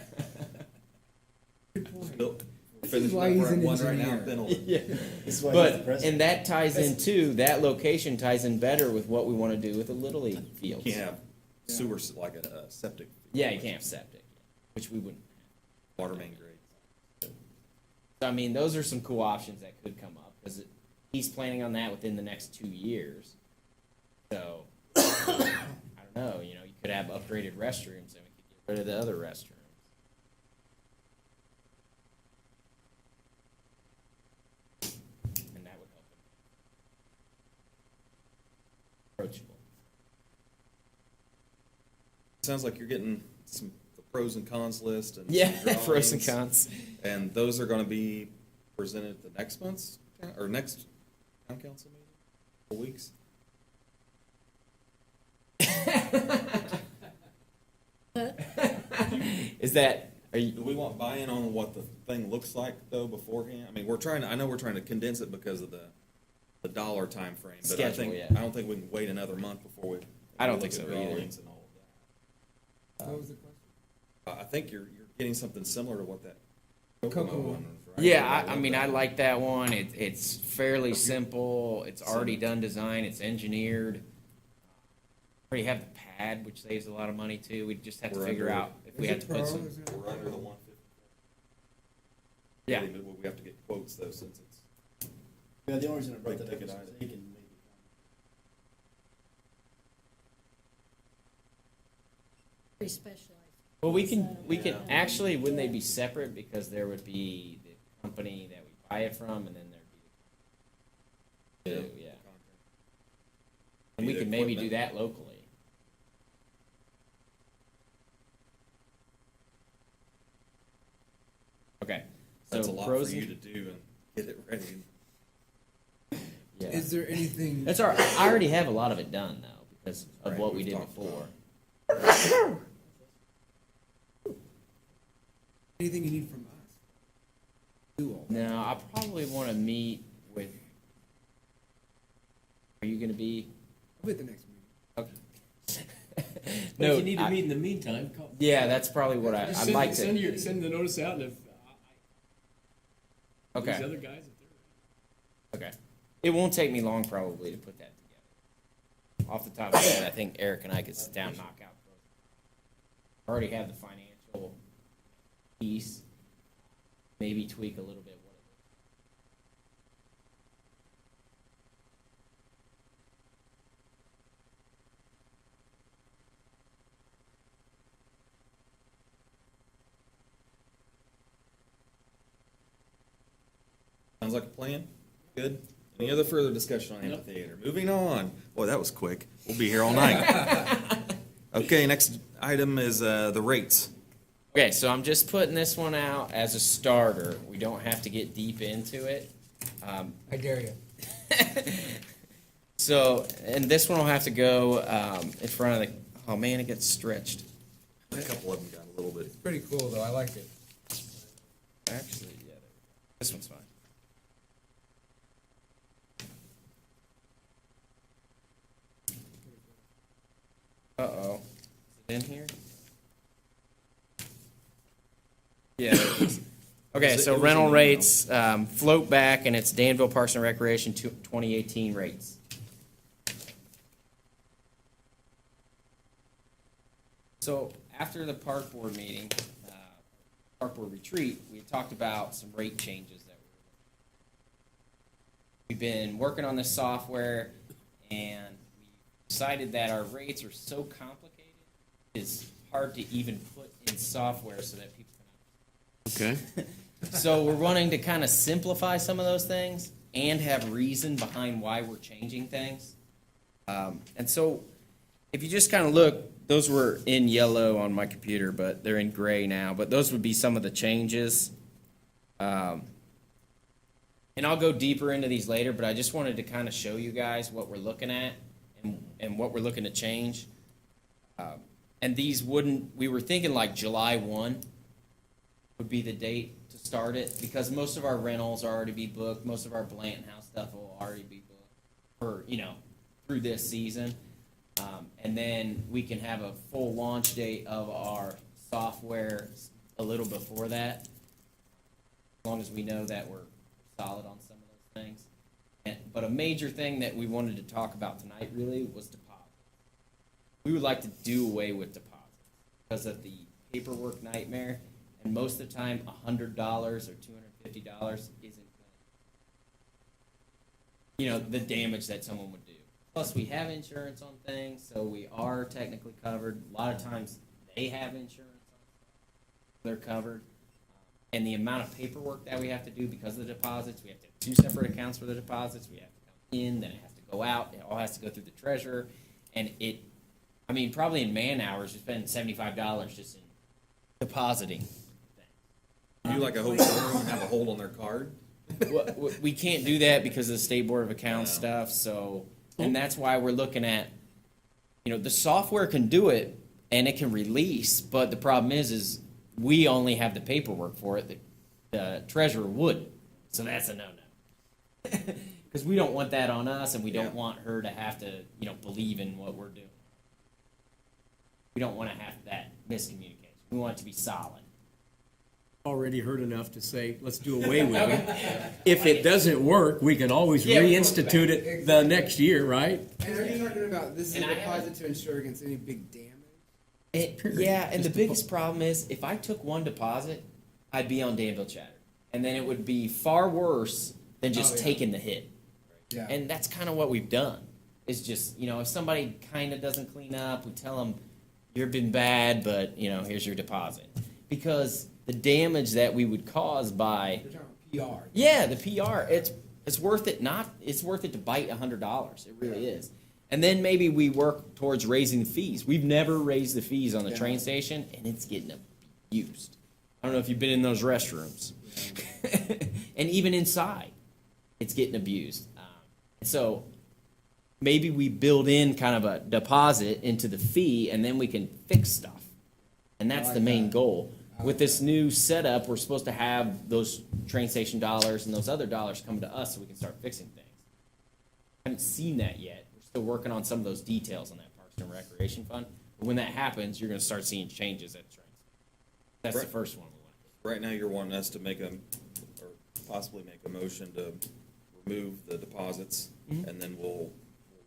[SPEAKER 1] he? Built-
[SPEAKER 2] This is
[SPEAKER 1] finishing
[SPEAKER 2] why
[SPEAKER 1] up
[SPEAKER 2] he's an
[SPEAKER 1] one right now in
[SPEAKER 2] engineer.
[SPEAKER 1] Fenelon.
[SPEAKER 4] Yeah.
[SPEAKER 3] This is why he's the
[SPEAKER 4] But,
[SPEAKER 3] president.
[SPEAKER 4] and that ties in too, that location ties in better with what we want to do with the Little League
[SPEAKER 1] You
[SPEAKER 4] fields.
[SPEAKER 1] can't have sewer, like a septic.
[SPEAKER 4] Yeah, you can't have septic, which we wouldn't have.
[SPEAKER 1] Water main grade.
[SPEAKER 4] So, I mean, those are some cool options that could come up, because he's planning on that within the next 2 years. So, I don't know, you could have upgraded restrooms, and we could get rid of the other restrooms. approachable.
[SPEAKER 1] Sounds like you're getting some the pros and cons list and
[SPEAKER 4] Yeah,
[SPEAKER 1] some
[SPEAKER 4] pros and
[SPEAKER 1] drawings.
[SPEAKER 4] cons.
[SPEAKER 1] And those are gonna be presented at the next month's, or next town council meeting, 4 weeks?
[SPEAKER 4] Is that, are
[SPEAKER 1] Do
[SPEAKER 4] you,
[SPEAKER 1] we want buy-in on what the thing looks like though beforehand? I mean, I know we're trying to condense it because of the dollar time frame, but I
[SPEAKER 4] Schedule,
[SPEAKER 1] think,
[SPEAKER 4] yeah.
[SPEAKER 1] I don't think we can wait another month before we.
[SPEAKER 4] I don't
[SPEAKER 1] look
[SPEAKER 4] think
[SPEAKER 1] at
[SPEAKER 4] so either.
[SPEAKER 1] drawings and all of
[SPEAKER 2] What was the question?
[SPEAKER 1] that. I think you're getting something similar to what that
[SPEAKER 2] Kokomo
[SPEAKER 1] Kokomo
[SPEAKER 2] one.
[SPEAKER 1] one was, right?
[SPEAKER 4] yeah, I mean, I like that one. It's fairly simple. It's already
[SPEAKER 1] Simple.
[SPEAKER 4] done design. It's engineered. Already have the pad, which saves a lot of money too. We just have to
[SPEAKER 1] We're
[SPEAKER 4] figure
[SPEAKER 1] under-
[SPEAKER 4] out if we
[SPEAKER 2] Is
[SPEAKER 4] have
[SPEAKER 2] it
[SPEAKER 4] to put
[SPEAKER 2] Pearl?
[SPEAKER 4] some.
[SPEAKER 2] Is it-
[SPEAKER 1] We're under the 150.
[SPEAKER 4] Yeah.
[SPEAKER 1] But we have to get quotes though, since it's.
[SPEAKER 3] Yeah, the only reason I brought that up
[SPEAKER 1] Big
[SPEAKER 3] is
[SPEAKER 1] ticket
[SPEAKER 3] because they can maybe.
[SPEAKER 6] Very specialized.
[SPEAKER 4] Well, we can actually, wouldn't they be separate because there would be the company that we buy it from, and then there'd be the yeah, and we
[SPEAKER 1] Be the
[SPEAKER 4] could maybe do
[SPEAKER 1] equipment.
[SPEAKER 4] that locally. Okay,
[SPEAKER 1] That's
[SPEAKER 4] so
[SPEAKER 1] a lot
[SPEAKER 4] pros
[SPEAKER 1] for you
[SPEAKER 4] and-
[SPEAKER 1] to do and get it ready.
[SPEAKER 4] yeah.
[SPEAKER 2] Is there anything?
[SPEAKER 4] That's all right. I already have a lot of it done though because of
[SPEAKER 1] Right,
[SPEAKER 4] what we
[SPEAKER 1] we've
[SPEAKER 4] did
[SPEAKER 1] talked
[SPEAKER 4] before.
[SPEAKER 1] about
[SPEAKER 2] Anything you need from us? Do all.
[SPEAKER 4] No, I probably want to meet with. Are you going to be?
[SPEAKER 2] I'll be at the next meeting.
[SPEAKER 4] Okay.
[SPEAKER 5] But if you need to
[SPEAKER 4] I-
[SPEAKER 5] meet in the meantime, call.
[SPEAKER 4] Yeah, that's probably what
[SPEAKER 5] Just
[SPEAKER 4] I'd
[SPEAKER 5] send-
[SPEAKER 4] like
[SPEAKER 5] Send
[SPEAKER 4] to.
[SPEAKER 5] the notice out, and if, these
[SPEAKER 4] Okay.
[SPEAKER 5] other guys, if they're.
[SPEAKER 4] Okay. It won't take me long probably to put that together. Off the top of my head, I think Eric and I could sit down and knock out. I already have the financial piece. Maybe tweak a little bit what it is.
[SPEAKER 1] Sounds like a plan. Good. Any other further discussion on amphitheater? Moving on. Boy, that was quick. We'll be here all night. Okay, next item is the rates.
[SPEAKER 4] Okay, so I'm just putting this one out as a starter. We don't have to get deep into it.
[SPEAKER 2] I dare you.
[SPEAKER 4] So, and this one will have to go in front of the. Oh man, it gets stretched.
[SPEAKER 1] A couple of them got a little bit.
[SPEAKER 2] It's pretty cool though. I like it.
[SPEAKER 4] Actually, yeah, this one's fine. Uh-oh. Is it in here? Yeah, there it is. Okay,
[SPEAKER 1] It
[SPEAKER 4] so
[SPEAKER 1] was
[SPEAKER 4] rental
[SPEAKER 1] an email.
[SPEAKER 4] rates, float back, and it's Danville Parks and Recreation 2018 rates. So after the park board meeting, park board retreat, we talked about some rate changes that we've been working on this software, and we decided that our rates are so complicated, it's hard to even put in software so that people can
[SPEAKER 5] Okay.
[SPEAKER 4] so we're wanting to kind of simplify some of those things and have reason behind why we're changing things. And so if you just kind of look, those were in yellow on my computer, but they're in gray now. But those would be some of the changes. And I'll go deeper into these later, but I just wanted to kind of show you guys what we're looking at and what we're looking to change. And these wouldn't, we were thinking like July 1 would be the date to start it, because most of our rentals are already be booked. Most of our Blanton House stuff will already be booked for, through this season. And then we can have a full launch date of our software a little before that, as long as we know that we're solid on some of those things. But a major thing that we wanted to talk about tonight really was deposits. We would like to do away with deposits because of the paperwork nightmare. And most of the time, $100 or $250 isn't going to, the damage that someone would do. Plus, we have insurance on things, so we are technically covered. A lot of times, they have insurance on stuff. They're covered. And the amount of paperwork that we have to do because of the deposits, we have to have 2 separate accounts for the deposits. We have to come in, then it has to go out, it all has to go through the treasurer, and I mean, probably in man hours, you spend $75 just in depositing.
[SPEAKER 1] You do like a hotel room and have a hold on their card?
[SPEAKER 4] We can't do that because of the State Board of Accounts stuff, so, and that's why we're looking at, the software can do it and it can release, but the problem is we only have the paperwork for it, the treasurer wouldn't, so that's a no-no. Because we don't want that on us and we don't want her to have to, believe in what we're doing. We don't want to have that miscommunication. We want it to be solid.
[SPEAKER 5] Already heard enough to say, let's do away with it. If it doesn't work, we can always
[SPEAKER 4] Yeah.
[SPEAKER 5] reinstitute it the next year, right?
[SPEAKER 2] And are you talking about, this is a
[SPEAKER 4] And I
[SPEAKER 2] deposit to ensure against any big damage?
[SPEAKER 4] Yeah, and the biggest problem is if I took one deposit, I'd be on Danville Chatter. And then it would be far worse than just taking the hit.
[SPEAKER 2] Yeah.
[SPEAKER 4] And that's kind of what we've done. It's just, if somebody kind of doesn't clean up, we tell them, you've been bad, but, here's your deposit. Because the damage that we would cause by,
[SPEAKER 2] You're talking PR.
[SPEAKER 4] yeah, the PR, it's worth it it's worth it to bite $100. It really is. And then maybe we work towards raising the fees. We've never raised the fees on the train station, and it's getting abused. I don't know if you've been in those restrooms. And even inside, it's getting abused. So maybe we build in kind of a deposit into the fee, and then we can fix stuff. And that's the main goal. With this new setup, we're supposed to have those train station dollars and those other dollars come to us so we can start fixing things. I haven't seen that yet. We're still working on some of those details on that Parks and Recreation Fund. But when that happens, you're going to start seeing changes at the train station. That's the first one we want.
[SPEAKER 1] Right now, you're wanting us to or possibly make a motion to remove the deposits, and then we'll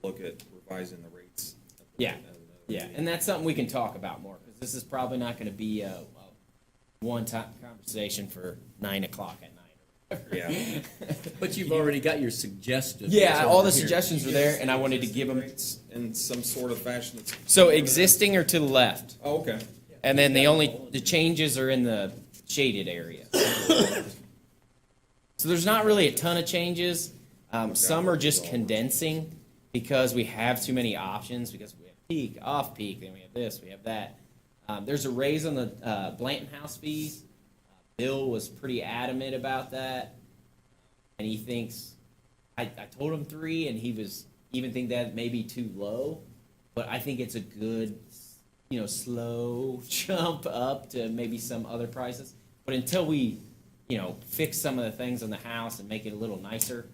[SPEAKER 1] look at revising the rates.
[SPEAKER 4] Yeah, yeah, and that's something we can talk about more, because this is probably not going to be a one-time conversation for 9 o'clock at night.
[SPEAKER 1] Yeah.
[SPEAKER 5] But you've already got your suggestions.
[SPEAKER 4] Yeah, all the
[SPEAKER 5] over here.
[SPEAKER 4] suggestions are there, and I wanted to give them.
[SPEAKER 1] In some sort of fashion that's.
[SPEAKER 4] So existing are to the left,
[SPEAKER 1] Oh, okay.
[SPEAKER 4] and then the changes are in the shaded area. So there's not really a ton of changes. Some are just condensing because we have too many options, because we have peak, off-peak, then we have this, we have that. There's a raise on the Blanton House fees. Bill was pretty adamant about that, and he thinks, I told him 3, and he was even think that may be too low, but I think it's a good, slow jump up to maybe some other prices. But until we, fix some of the things on the house and make it a little nicer,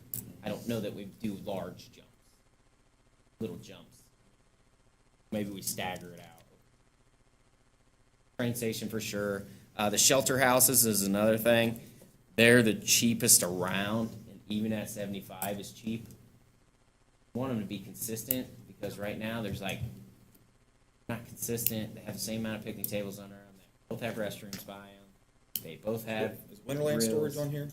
[SPEAKER 4] I don't know that we do large jumps, little jumps. Maybe we stagger it out. Train station for sure. The shelter houses is another thing. They're the cheapest around, and even at 75 is cheap. I want them to be consistent, because right now there's not consistent. They have the same amount of picnic tables under them. They both have restrooms by them. They both have.
[SPEAKER 1] Is Winterland
[SPEAKER 4] grills.
[SPEAKER 1] storage on here?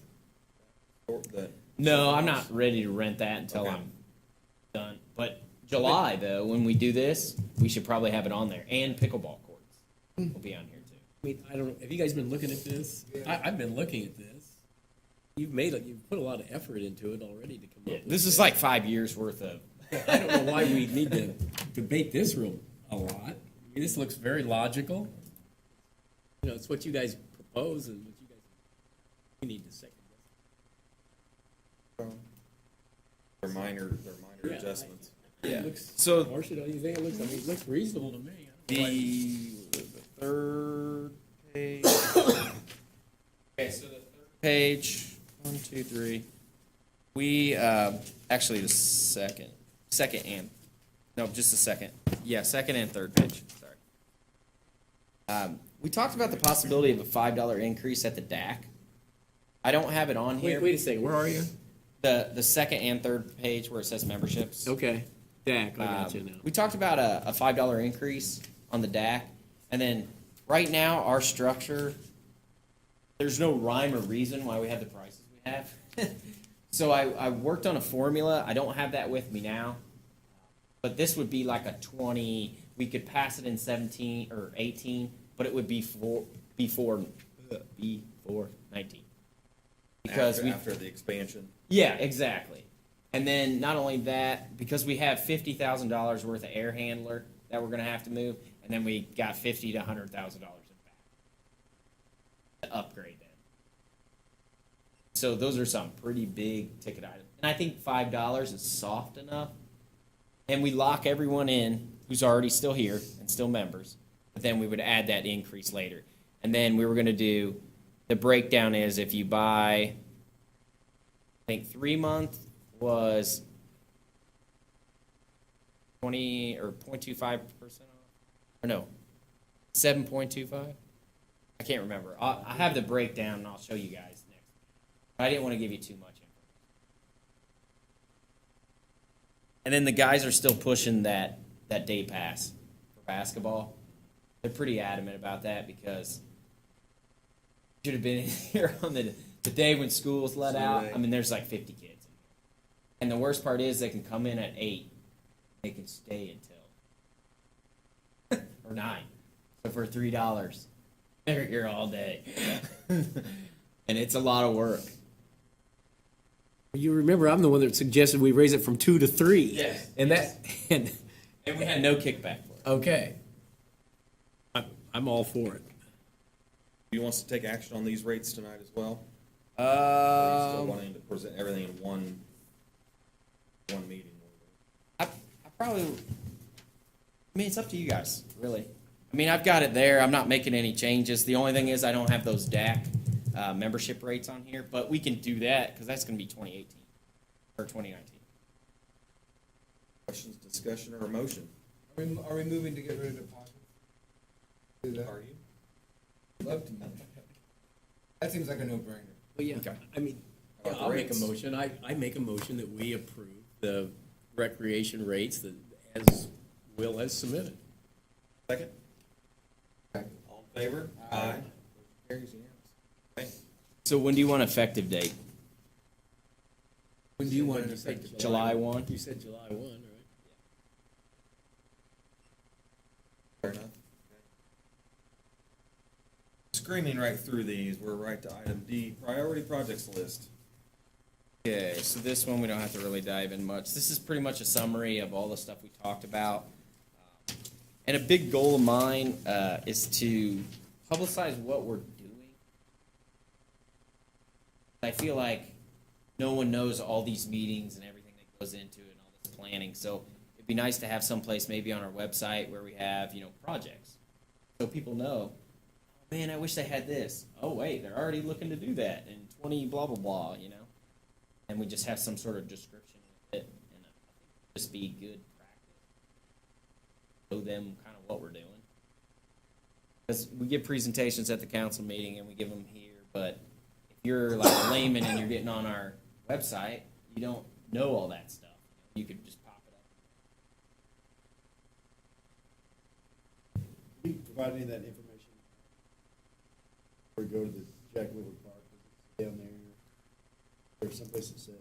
[SPEAKER 4] No, I'm not ready to rent that until
[SPEAKER 1] Okay.
[SPEAKER 4] I'm done. But July, though, when we do this, we should probably have it on there. And pickleball courts will be on here too.
[SPEAKER 5] I mean, I don't know, have you guys been looking at this? I've been looking at this. You've put a lot of effort into it already to come up with
[SPEAKER 4] This is like 5 years worth of.
[SPEAKER 5] I don't know why we need to debate this real a lot. I mean, this looks very logical. It's what you guys propose and what you guys, we need to second
[SPEAKER 1] They're minor
[SPEAKER 5] Yeah.
[SPEAKER 1] adjustments.
[SPEAKER 5] this. It looks,
[SPEAKER 4] So-
[SPEAKER 5] Marcia, don't you think it looks, it looks reasonable to me. I don't know why-
[SPEAKER 4] The third page. Okay, so the third page, 1, 2, 3. We actually the second and just the second. Yeah, second and third page. Sorry. We talked about the possibility of a $5 increase at the DAC. I don't have it on here.
[SPEAKER 5] Wait a second, where are you?
[SPEAKER 4] The second and third page where it says memberships.
[SPEAKER 5] Okay, DAC, I got you now.
[SPEAKER 4] We talked about a $5 increase on the DAC, and then right now our structure, there's no rhyme or reason why we have the prices we have. So I worked on a formula. I don't have that with me now, but this would be like a 20. We could pass it in 17 or 18, but it would be before 19. Because
[SPEAKER 1] after the expansion.
[SPEAKER 4] yeah, exactly. And then not only that, because we have $50,000 worth of air handler that we're gonna have to move, and then we got $50,000 to $100,000 in back to upgrade them. So those are some pretty big ticket items, and I think $5 is soft enough. And we lock everyone in who's already still here and still members, but then we would add that increase later. And then we were gonna do, the breakdown is if you buy, I think 3 month was 20 or 0.25% off, or no, 7.25. I can't remember. I have the breakdown and I'll show you guys next. But I didn't want to give you too much information. And then the guys are still pushing that day pass for basketball. They're pretty adamant about that because you should have been here on the day when school's let out. I mean, there's like 50 kids. And the worst part is they can come in at 8. They can stay until or 9. So for $3, they're here all day. And it's a lot of work.
[SPEAKER 5] You remember, I'm the one that suggested we raise it from 2 to 3.
[SPEAKER 4] Yes.
[SPEAKER 5] And that, and,
[SPEAKER 4] And we had no kickback for it.
[SPEAKER 5] okay. I'm all for it.
[SPEAKER 1] Do you want us to take action on these rates tonight as well? Or are you still
[SPEAKER 4] Um,
[SPEAKER 1] wanting to present everything in one meeting?
[SPEAKER 4] I probably, I mean, it's up to you guys, really. I mean, I've got it there. I'm not making any changes. The only thing is I don't have those DAC membership rates on here, but we can do that because that's going to be 2018 or 2019.
[SPEAKER 1] Questions, discussion, or a motion?
[SPEAKER 2] Are we moving to get rid of deposits? Do that?
[SPEAKER 1] Are you?
[SPEAKER 2] Love to move. That seems like a no-brainer.
[SPEAKER 5] Well, yeah,
[SPEAKER 4] Okay.
[SPEAKER 5] I mean,
[SPEAKER 1] How about the
[SPEAKER 5] I'll make a
[SPEAKER 1] rates?
[SPEAKER 5] motion. I make a motion that we approve the recreation rates that, as Will has submitted.
[SPEAKER 1] Second? All in favor? Aye. Motion carries unanimous. Okay.
[SPEAKER 4] So when do you want effective date?
[SPEAKER 5] When do you want it effective?
[SPEAKER 4] July 1?
[SPEAKER 5] You said July 1, right?
[SPEAKER 1] Fair enough. Okay. Screaming right through these, we're right to item D, priority projects list.
[SPEAKER 4] Okay, so this one we don't have to really dive in much. This is pretty much a summary of all the stuff we talked about. And a big goal of mine is to publicize what we're doing. I feel like no one knows all these meetings and everything that goes into it and all this planning. So it'd be nice to have someplace maybe on our website where we have, projects. So people know, oh, man, I wish they had this. Oh, wait, they're already looking to do that in 20 blah, blah, blah, And we just have some sort of description with it. And I think just be good practice. Show them kind of what we're doing. Because we give presentations at the council meeting and we give them here, but if you're like a layman and you're getting on our website, you don't know all that stuff. You could just pop it up.
[SPEAKER 3] Can you provide any of that information? Or go to the Jack Woodward Park, down there, there's someplace that says.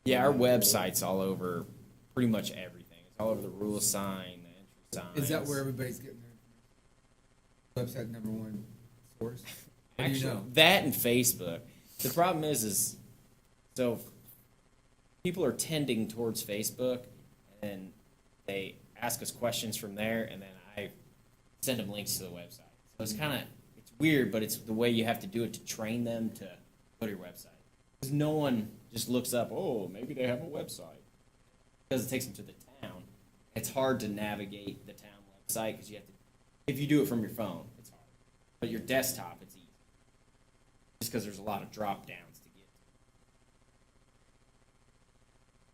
[SPEAKER 4] Yeah, our website's all over pretty much everything. It's all over the rule sign, the entry signs.
[SPEAKER 2] Is that where everybody's getting their information? Website number one source? What do you
[SPEAKER 4] Actually,
[SPEAKER 2] know?
[SPEAKER 4] that and Facebook. The problem is so people are tending towards Facebook, and they ask us questions from there, and then I send them links to the website. So it's it's weird, but it's the way you have to do it to train them to go to your website. Because no one just looks up, oh, maybe they have a website. Because it takes them to the town. It's hard to navigate the town website because you have to, if you do it from your phone, it's hard. But your desktop, it's easy. Just because there's a lot of drop downs to get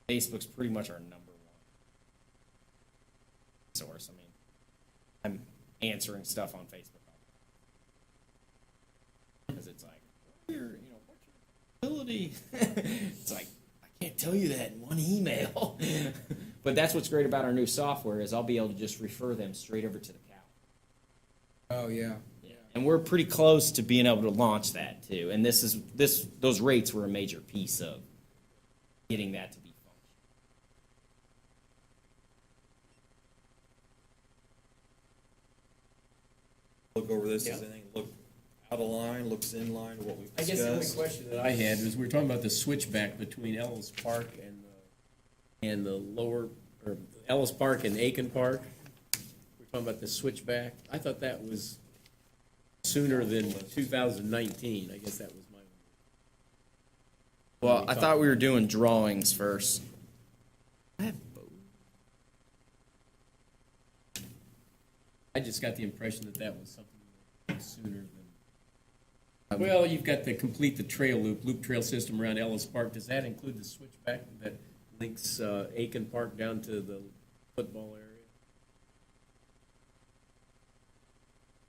[SPEAKER 4] to. Facebook's pretty much our number one source. I mean, I'm answering stuff on Facebook all the time. Because it's like, what's your ability? It's like, I can't tell you that in one email. But that's what's great about our new software is I'll be able to just refer them straight over to the cow.
[SPEAKER 2] Oh, yeah.
[SPEAKER 4] And we're pretty close to being able to launch that too. And those rates were a major piece of getting that to be functional.
[SPEAKER 1] Look over this,
[SPEAKER 5] Yeah.
[SPEAKER 1] does anything look out of line, looks in line with what we've
[SPEAKER 5] I guess the only
[SPEAKER 1] discussed.
[SPEAKER 5] question that I had was, we were talking about the switchback between Ellis Park and the lower, or Ellis Park and Aiken Park. We're talking about the switchback. I thought that was sooner than 2019. I guess that was my.
[SPEAKER 4] Well, I thought we were doing drawings first. I have both.
[SPEAKER 5] I just got the impression that that was something sooner than. Well, you've got to complete the trail loop trail system around Ellis Park. Does that include the switchback that links Aiken Park down to the football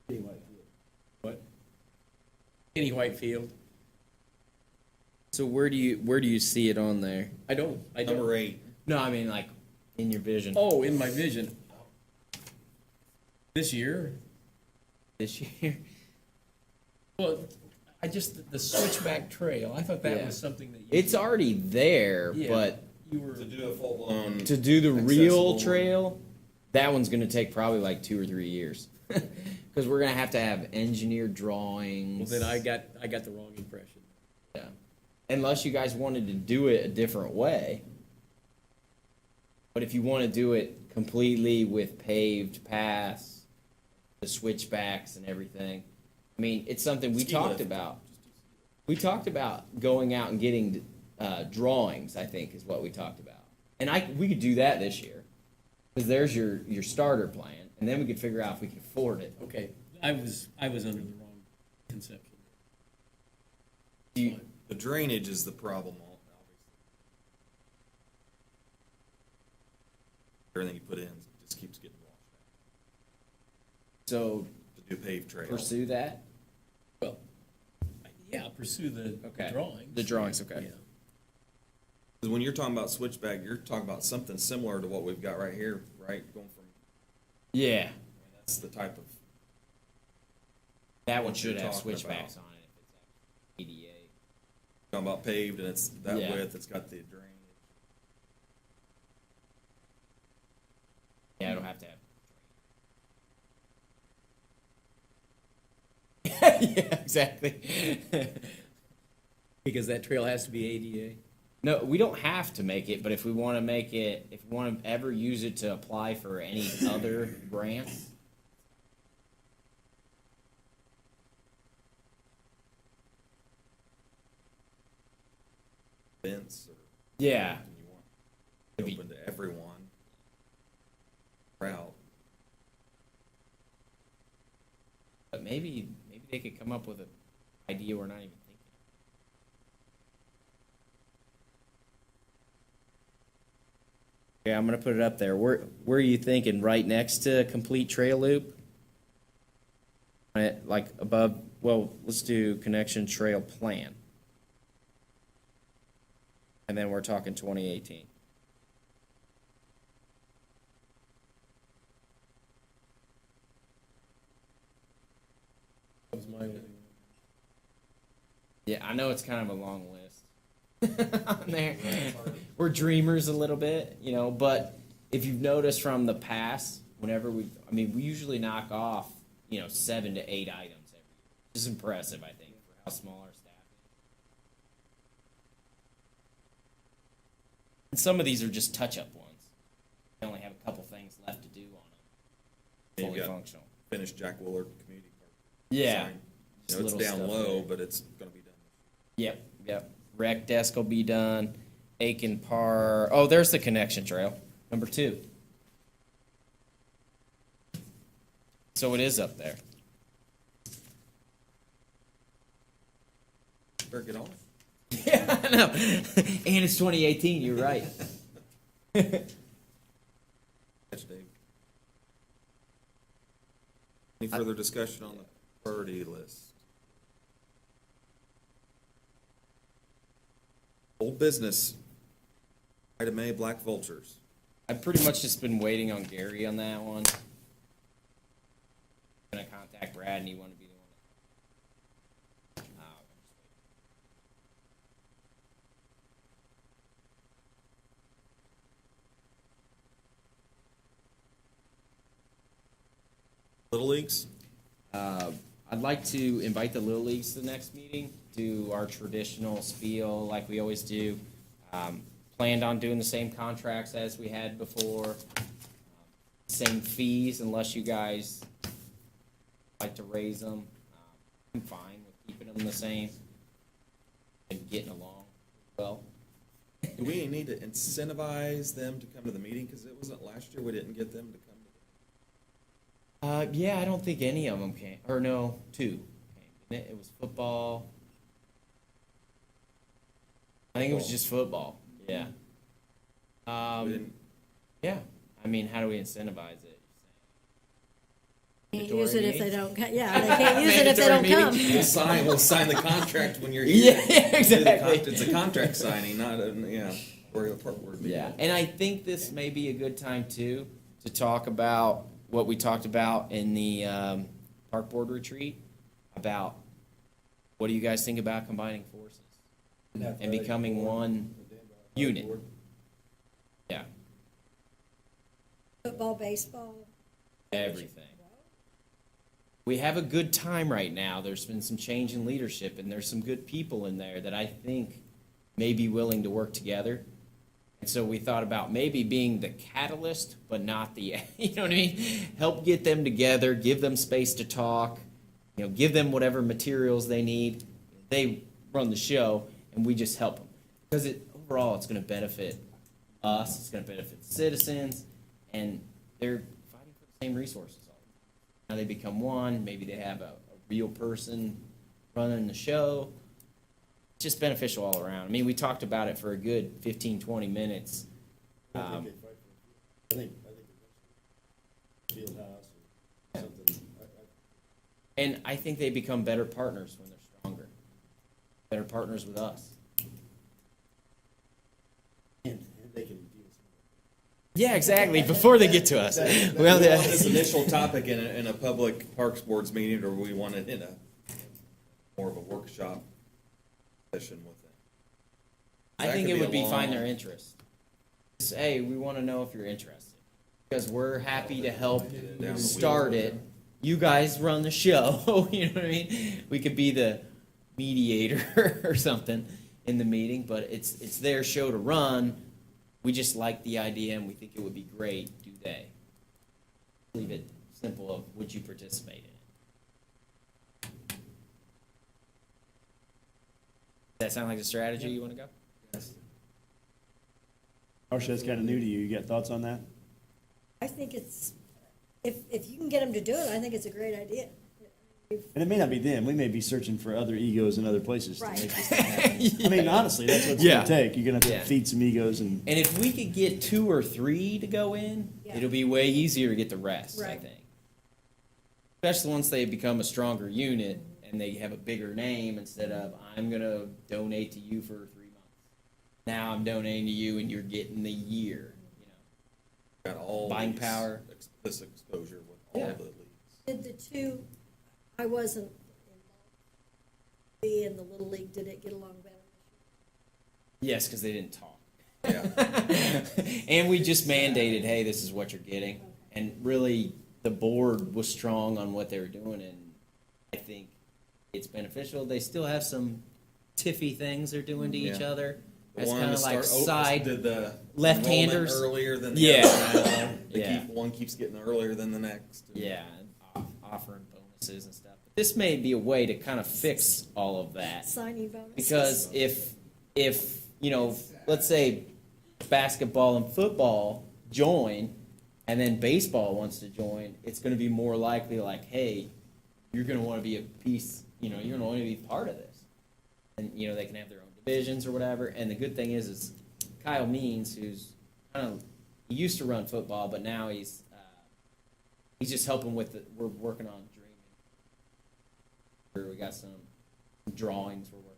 [SPEAKER 5] area? What? Kenny Whitefield?
[SPEAKER 4] So where do you see it on there?
[SPEAKER 5] I don't.
[SPEAKER 1] Number 8.
[SPEAKER 4] No, I mean like in your vision
[SPEAKER 5] Oh, in my vision. This year?
[SPEAKER 4] this year.
[SPEAKER 5] Well, the switchback trail, I thought that
[SPEAKER 4] Yeah.
[SPEAKER 5] was something that you.
[SPEAKER 4] It's already there,
[SPEAKER 5] Yeah,
[SPEAKER 4] but
[SPEAKER 5] you were.
[SPEAKER 1] To do a full-blown.
[SPEAKER 4] to do the real
[SPEAKER 1] Accessible.
[SPEAKER 4] trail, that one's gonna take probably like 2 or 3 years. Because we're gonna have to have engineered drawings.
[SPEAKER 5] Well, then I got the wrong impression.
[SPEAKER 4] Yeah. Unless you guys wanted to do it a different way. But if you want to do it completely with paved paths, the switchbacks and everything, I mean, it's something we
[SPEAKER 1] Ski
[SPEAKER 4] talked
[SPEAKER 1] lift.
[SPEAKER 4] about. We talked about going out and getting drawings, I think, is what we talked about. And we could do that this year. Because there's your starter plan. And then we could figure out if we can afford it.
[SPEAKER 5] Okay, I was under the wrong conception.
[SPEAKER 4] Do you,
[SPEAKER 1] The drainage is the problem, obviously. Everything you put in just keeps getting washed
[SPEAKER 4] so
[SPEAKER 1] out. To do paved trail.
[SPEAKER 4] pursue that?
[SPEAKER 5] Well, yeah, pursue the
[SPEAKER 4] Okay.
[SPEAKER 5] drawings.
[SPEAKER 4] The drawings, okay.
[SPEAKER 5] Yeah.
[SPEAKER 1] 'Cause when you're talking about switchback, you're talking about something similar to what we've got right here, right? Going from,
[SPEAKER 4] Yeah.
[SPEAKER 1] I mean, that's the type of,
[SPEAKER 4] That one
[SPEAKER 1] What
[SPEAKER 4] should
[SPEAKER 1] you're
[SPEAKER 4] have
[SPEAKER 1] talking
[SPEAKER 4] switchbacks
[SPEAKER 1] about.
[SPEAKER 4] on it if it's actually ADA.
[SPEAKER 1] talking about paved and it's that
[SPEAKER 4] Yeah.
[SPEAKER 1] width, it's got the drainage.
[SPEAKER 4] Yeah, I don't have to have. Yeah, exactly.
[SPEAKER 5] Because that trail has to be ADA.
[SPEAKER 4] No, we don't have to make it, but if we want to make it, if we want to ever use it to apply for any other grants,
[SPEAKER 1] Fence or
[SPEAKER 4] yeah,
[SPEAKER 1] something you want.
[SPEAKER 4] It'd be-
[SPEAKER 1] Open to everyone. Route.
[SPEAKER 4] but maybe they could come up with an idea we're not even thinking. Yeah, I'm gonna put it up there. Where are you thinking? Right next to complete trail loop? Like above, well, let's do connection trail plan. And then we're talking 2018.
[SPEAKER 5] That was my only.
[SPEAKER 4] Yeah, I know it's kind of a long list on there. We're dreamers a little bit, but if you've noticed from the past, we usually knock off, 7 to 8 items every year. Which is impressive, I think, for how small our staff is. And some of these are just touch-up ones. We only have a couple things left to do on them.
[SPEAKER 1] You've
[SPEAKER 4] Fully
[SPEAKER 1] got
[SPEAKER 4] functional.
[SPEAKER 1] Finished Jack Willard Community Park.
[SPEAKER 4] Yeah.
[SPEAKER 1] Sign.
[SPEAKER 4] Just
[SPEAKER 1] It's
[SPEAKER 4] little
[SPEAKER 1] down
[SPEAKER 4] stuff
[SPEAKER 1] low,
[SPEAKER 4] there.
[SPEAKER 1] but it's gonna be done.
[SPEAKER 4] Yep. Rec desk will be done. Aiken Park. Oh, there's the connection trail. Number 2. So it is up there.
[SPEAKER 1] Better get on it.
[SPEAKER 4] Yeah, I know. And it's 2018. You're right.
[SPEAKER 1] Catch Dave. Any further discussion on the priority list? Old business. Item A, Black Vultures.
[SPEAKER 4] I've pretty much just been waiting on Gary on that one. I'm gonna contact Brad, and he wanted to be the one.
[SPEAKER 1] Little Leagues?
[SPEAKER 4] I'd like to invite the Little Leagues to the next meeting, do our traditional spiel like we always do. Planned on doing the same contracts as we had before. Same fees unless you guys like to raise them. I'm fine with keeping them the same and getting along well.
[SPEAKER 1] Do we need to incentivize them to come to the meeting? Because it wasn't last year, we didn't get them to come to the.
[SPEAKER 4] Yeah, I don't think any of them came, or no, two came. Didn't it? It was football. I think it was just football. Yeah.
[SPEAKER 1] We didn't-
[SPEAKER 4] Yeah. I mean, how do we incentivize it?
[SPEAKER 6] Can't
[SPEAKER 4] Mandatory
[SPEAKER 6] use it if they
[SPEAKER 4] meetings?
[SPEAKER 6] don't, yeah, they can't use it if they don't
[SPEAKER 4] Mandatory
[SPEAKER 6] come.
[SPEAKER 1] We'll sign the contract when you're here.
[SPEAKER 4] Yeah, exactly.
[SPEAKER 1] It's a contract signing, not a, yeah, or a part word.
[SPEAKER 4] Yeah, and I think this may be a good time too to talk about what we talked about in the park board retreat about what do you guys think about combining forces and becoming one unit? Yeah,
[SPEAKER 6] Football, baseball.
[SPEAKER 4] everything. We have a good time right now. There's been some change in leadership, and there's some good people in there that I think may be willing to work together. And so we thought about maybe being the catalyst, but not the, you know what I mean? Help get them together, give them space to talk, give them whatever materials they need. They run the show, and we just help them. Because overall, it's going to benefit us, it's going to benefit the citizens, and they're fighting for the same resources all the time. Now they become one, maybe they have a real person running the show. It's just beneficial all around. I mean, we talked about it for a good 15, 20 minutes.
[SPEAKER 3] I think they fight for it. I think field house or something.
[SPEAKER 4] And I think they become better partners when they're stronger. Better partners with us.
[SPEAKER 3] And they can deal with
[SPEAKER 4] Yeah, exactly. Before they get to us. Well,
[SPEAKER 1] We want
[SPEAKER 4] yeah.
[SPEAKER 1] this initial topic in a public parks boards meeting, or we want it in a more of a workshop session with them?
[SPEAKER 4] I
[SPEAKER 1] That
[SPEAKER 4] think
[SPEAKER 1] could
[SPEAKER 4] it would be
[SPEAKER 1] a
[SPEAKER 4] find
[SPEAKER 1] long-
[SPEAKER 4] their interest. Just, hey, we want to know if you're interested. Because we're happy to help
[SPEAKER 1] down the
[SPEAKER 4] start
[SPEAKER 1] wheel.
[SPEAKER 4] it. You guys run the show. You know what I mean? We could be the mediator or something in the meeting, but it's their show to run. We just like the idea and we think it would be great. Do they? Leave it simple of would you participate in it? Does that sound like a strategy you want to go?
[SPEAKER 1] Yes.
[SPEAKER 3] Marcia, that's kind of new to you. You got thoughts on that?
[SPEAKER 6] I think it's, if you can get them to do it, I think it's a great idea.
[SPEAKER 3] And it may not be them. We may be searching for other egos in other places to
[SPEAKER 6] Right.
[SPEAKER 3] make this thing happen. I mean, honestly, that's what it's
[SPEAKER 4] Yeah.
[SPEAKER 3] going to take. You're going to have
[SPEAKER 4] Yeah.
[SPEAKER 3] to feed some egos and
[SPEAKER 4] And if we could get 2 or 3 to go in,
[SPEAKER 6] Yeah.
[SPEAKER 4] it'll be way easier to get the rest, I
[SPEAKER 6] Right.
[SPEAKER 4] think. Especially once they become a stronger unit and they have a bigger name instead of, I'm going to donate to you for 3 months. Now I'm donating to you and you're getting the year.
[SPEAKER 1] Got all
[SPEAKER 4] Buying
[SPEAKER 1] these
[SPEAKER 4] power.
[SPEAKER 1] This exposure with all
[SPEAKER 4] Yeah.
[SPEAKER 1] the leagues.
[SPEAKER 6] Did the two, I wasn't involved, in the Little League, did it get along better?
[SPEAKER 4] Yes, because they didn't talk.
[SPEAKER 1] Yeah.
[SPEAKER 4] And we just mandated, hey, this is what you're getting. And really, the board was strong on what they were doing, and I think it's beneficial. They still have some tiffy things they're doing to each
[SPEAKER 1] Yeah.
[SPEAKER 4] other.
[SPEAKER 1] The
[SPEAKER 4] As
[SPEAKER 1] one
[SPEAKER 4] kind
[SPEAKER 1] to
[SPEAKER 4] of like
[SPEAKER 1] start-
[SPEAKER 4] side.
[SPEAKER 1] did the
[SPEAKER 4] left-handers.
[SPEAKER 1] enrollment earlier than the
[SPEAKER 4] Yeah.
[SPEAKER 1] other now.
[SPEAKER 4] Yeah.
[SPEAKER 1] One keeps getting earlier than the next.
[SPEAKER 4] Yeah, offering bonuses and stuff. But this may be a way to kind of fix all of that.
[SPEAKER 6] Signing bonuses?
[SPEAKER 4] Because if let's say basketball and football join, and then baseball wants to join, it's going to be more likely like, hey, you're going to want to be a piece. You're going to want to be part of this, and they can have their own divisions or whatever. And the good thing is Kyle Means, who's he used to run football, but now he's just helping with it. We're working on dreaming. We got some drawings we're working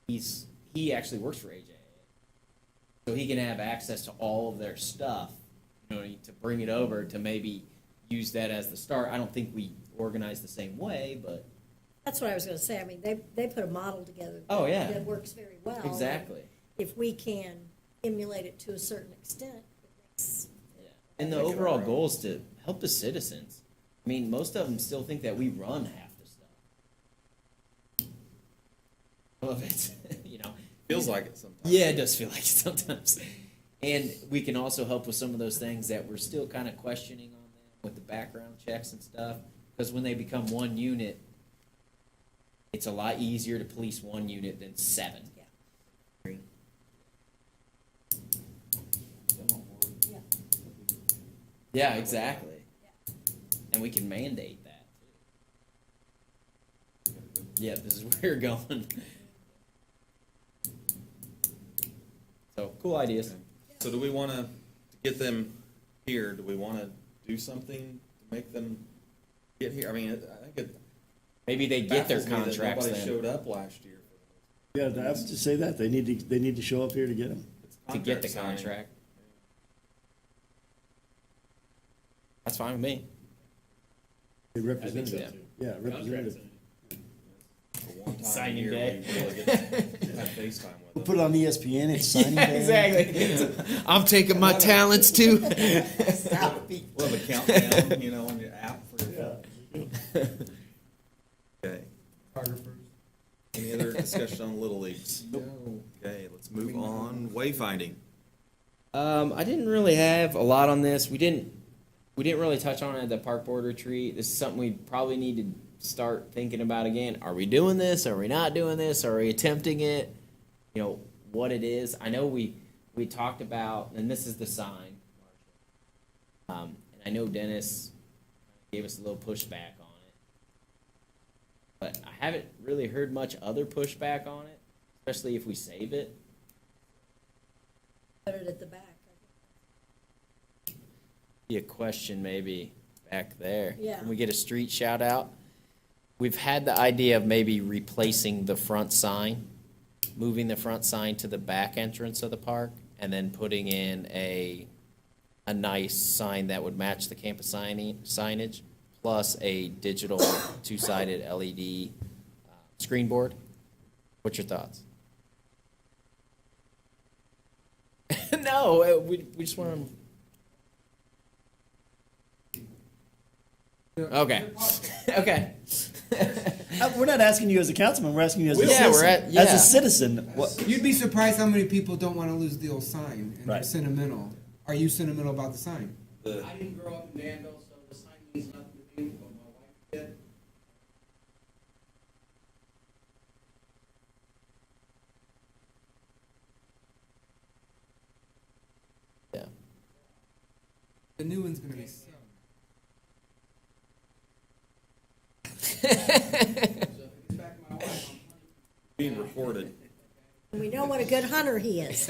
[SPEAKER 4] on. He actually works for AJA, so he can have access to all of their stuff, to bring it over to maybe use that as the start. I don't think we organize the same way, but
[SPEAKER 6] That's what I was gonna say, I mean, they put a model together.
[SPEAKER 4] Oh, yeah.
[SPEAKER 6] That works very well.
[SPEAKER 4] exactly.
[SPEAKER 6] If we can emulate it to a certain extent, it makes.
[SPEAKER 4] And the overall goal is to help the citizens. I mean, most of them still think that we run half the stuff. Some of it, you know.
[SPEAKER 1] Feels like it sometimes.
[SPEAKER 4] Yeah, it does feel like it sometimes. And we can also help with some of those things that we're still kind of questioning on them with the background checks and stuff. Because when they become one unit, it's a lot easier to police one unit than 7.
[SPEAKER 6] Yeah. Yeah.
[SPEAKER 4] Yeah, exactly. And we can mandate that too. Yeah, this is where you're going. So, cool ideas.
[SPEAKER 1] So do we want to get them here? Do we want to do something to make them get here? I mean, I think it
[SPEAKER 4] Maybe they get their
[SPEAKER 1] baffles me that
[SPEAKER 4] contracts
[SPEAKER 1] nobody
[SPEAKER 4] then
[SPEAKER 1] showed up last year.
[SPEAKER 3] Yeah, I have to say that. They need to show up here to get them.
[SPEAKER 1] It's
[SPEAKER 4] to get the
[SPEAKER 1] signing.
[SPEAKER 4] contract. That's fine with me.
[SPEAKER 3] They
[SPEAKER 5] I think
[SPEAKER 3] represent
[SPEAKER 5] so
[SPEAKER 4] Yeah.
[SPEAKER 5] too.
[SPEAKER 3] Yeah, representative.
[SPEAKER 1] For one time a
[SPEAKER 4] Signing
[SPEAKER 1] year,
[SPEAKER 4] day.
[SPEAKER 1] we really get to have FaceTime with
[SPEAKER 3] We'll
[SPEAKER 1] them.
[SPEAKER 3] put it on ESPN, it's signing day.
[SPEAKER 4] Exactly. I'm taking my talents too.
[SPEAKER 1] We'll have a countdown, you know, on your app for your phone. Okay. Any other discussion on Little Leagues? Okay, let's move on. Wayfinding.
[SPEAKER 4] I didn't really have a lot on this. We didn't really touch on it at the park board retreat. This is something we probably need to start thinking about again. Are we doing this? Are we not doing this? Are we attempting it? You know, what it is. I know we talked about, and this is the sign. And I know Dennis gave us a little pushback on it. But I haven't really heard much other pushback on it, especially if we save it.
[SPEAKER 6] Put it at the back.
[SPEAKER 4] Be a question maybe back there.
[SPEAKER 6] Yeah.
[SPEAKER 4] Can we get a street shout out? We've had the idea of maybe replacing the front sign, moving the front sign to the back entrance of the park, and then putting in a nice sign that would match the campus signage, plus a digital two-sided LED screen board. What's your thoughts? No, we just want to. Okay. Okay.
[SPEAKER 3] We're not asking you as a councilman, we're asking you as a
[SPEAKER 4] Yeah, we're
[SPEAKER 3] citizen.
[SPEAKER 4] at- yeah.
[SPEAKER 3] As a citizen, what,
[SPEAKER 2] You'd be surprised how many people don't want to lose the old sign and they're
[SPEAKER 3] Right.
[SPEAKER 2] sentimental. Are you sentimental about the sign?
[SPEAKER 1] The,
[SPEAKER 7] I didn't grow up in Danville, so the sign means nothing to me, but my wife did.
[SPEAKER 4] Yeah.
[SPEAKER 2] The new one's gonna be.
[SPEAKER 7] So if it gets back to my wife, I'm
[SPEAKER 1] being recorded.
[SPEAKER 6] And we know what a good hunter he is.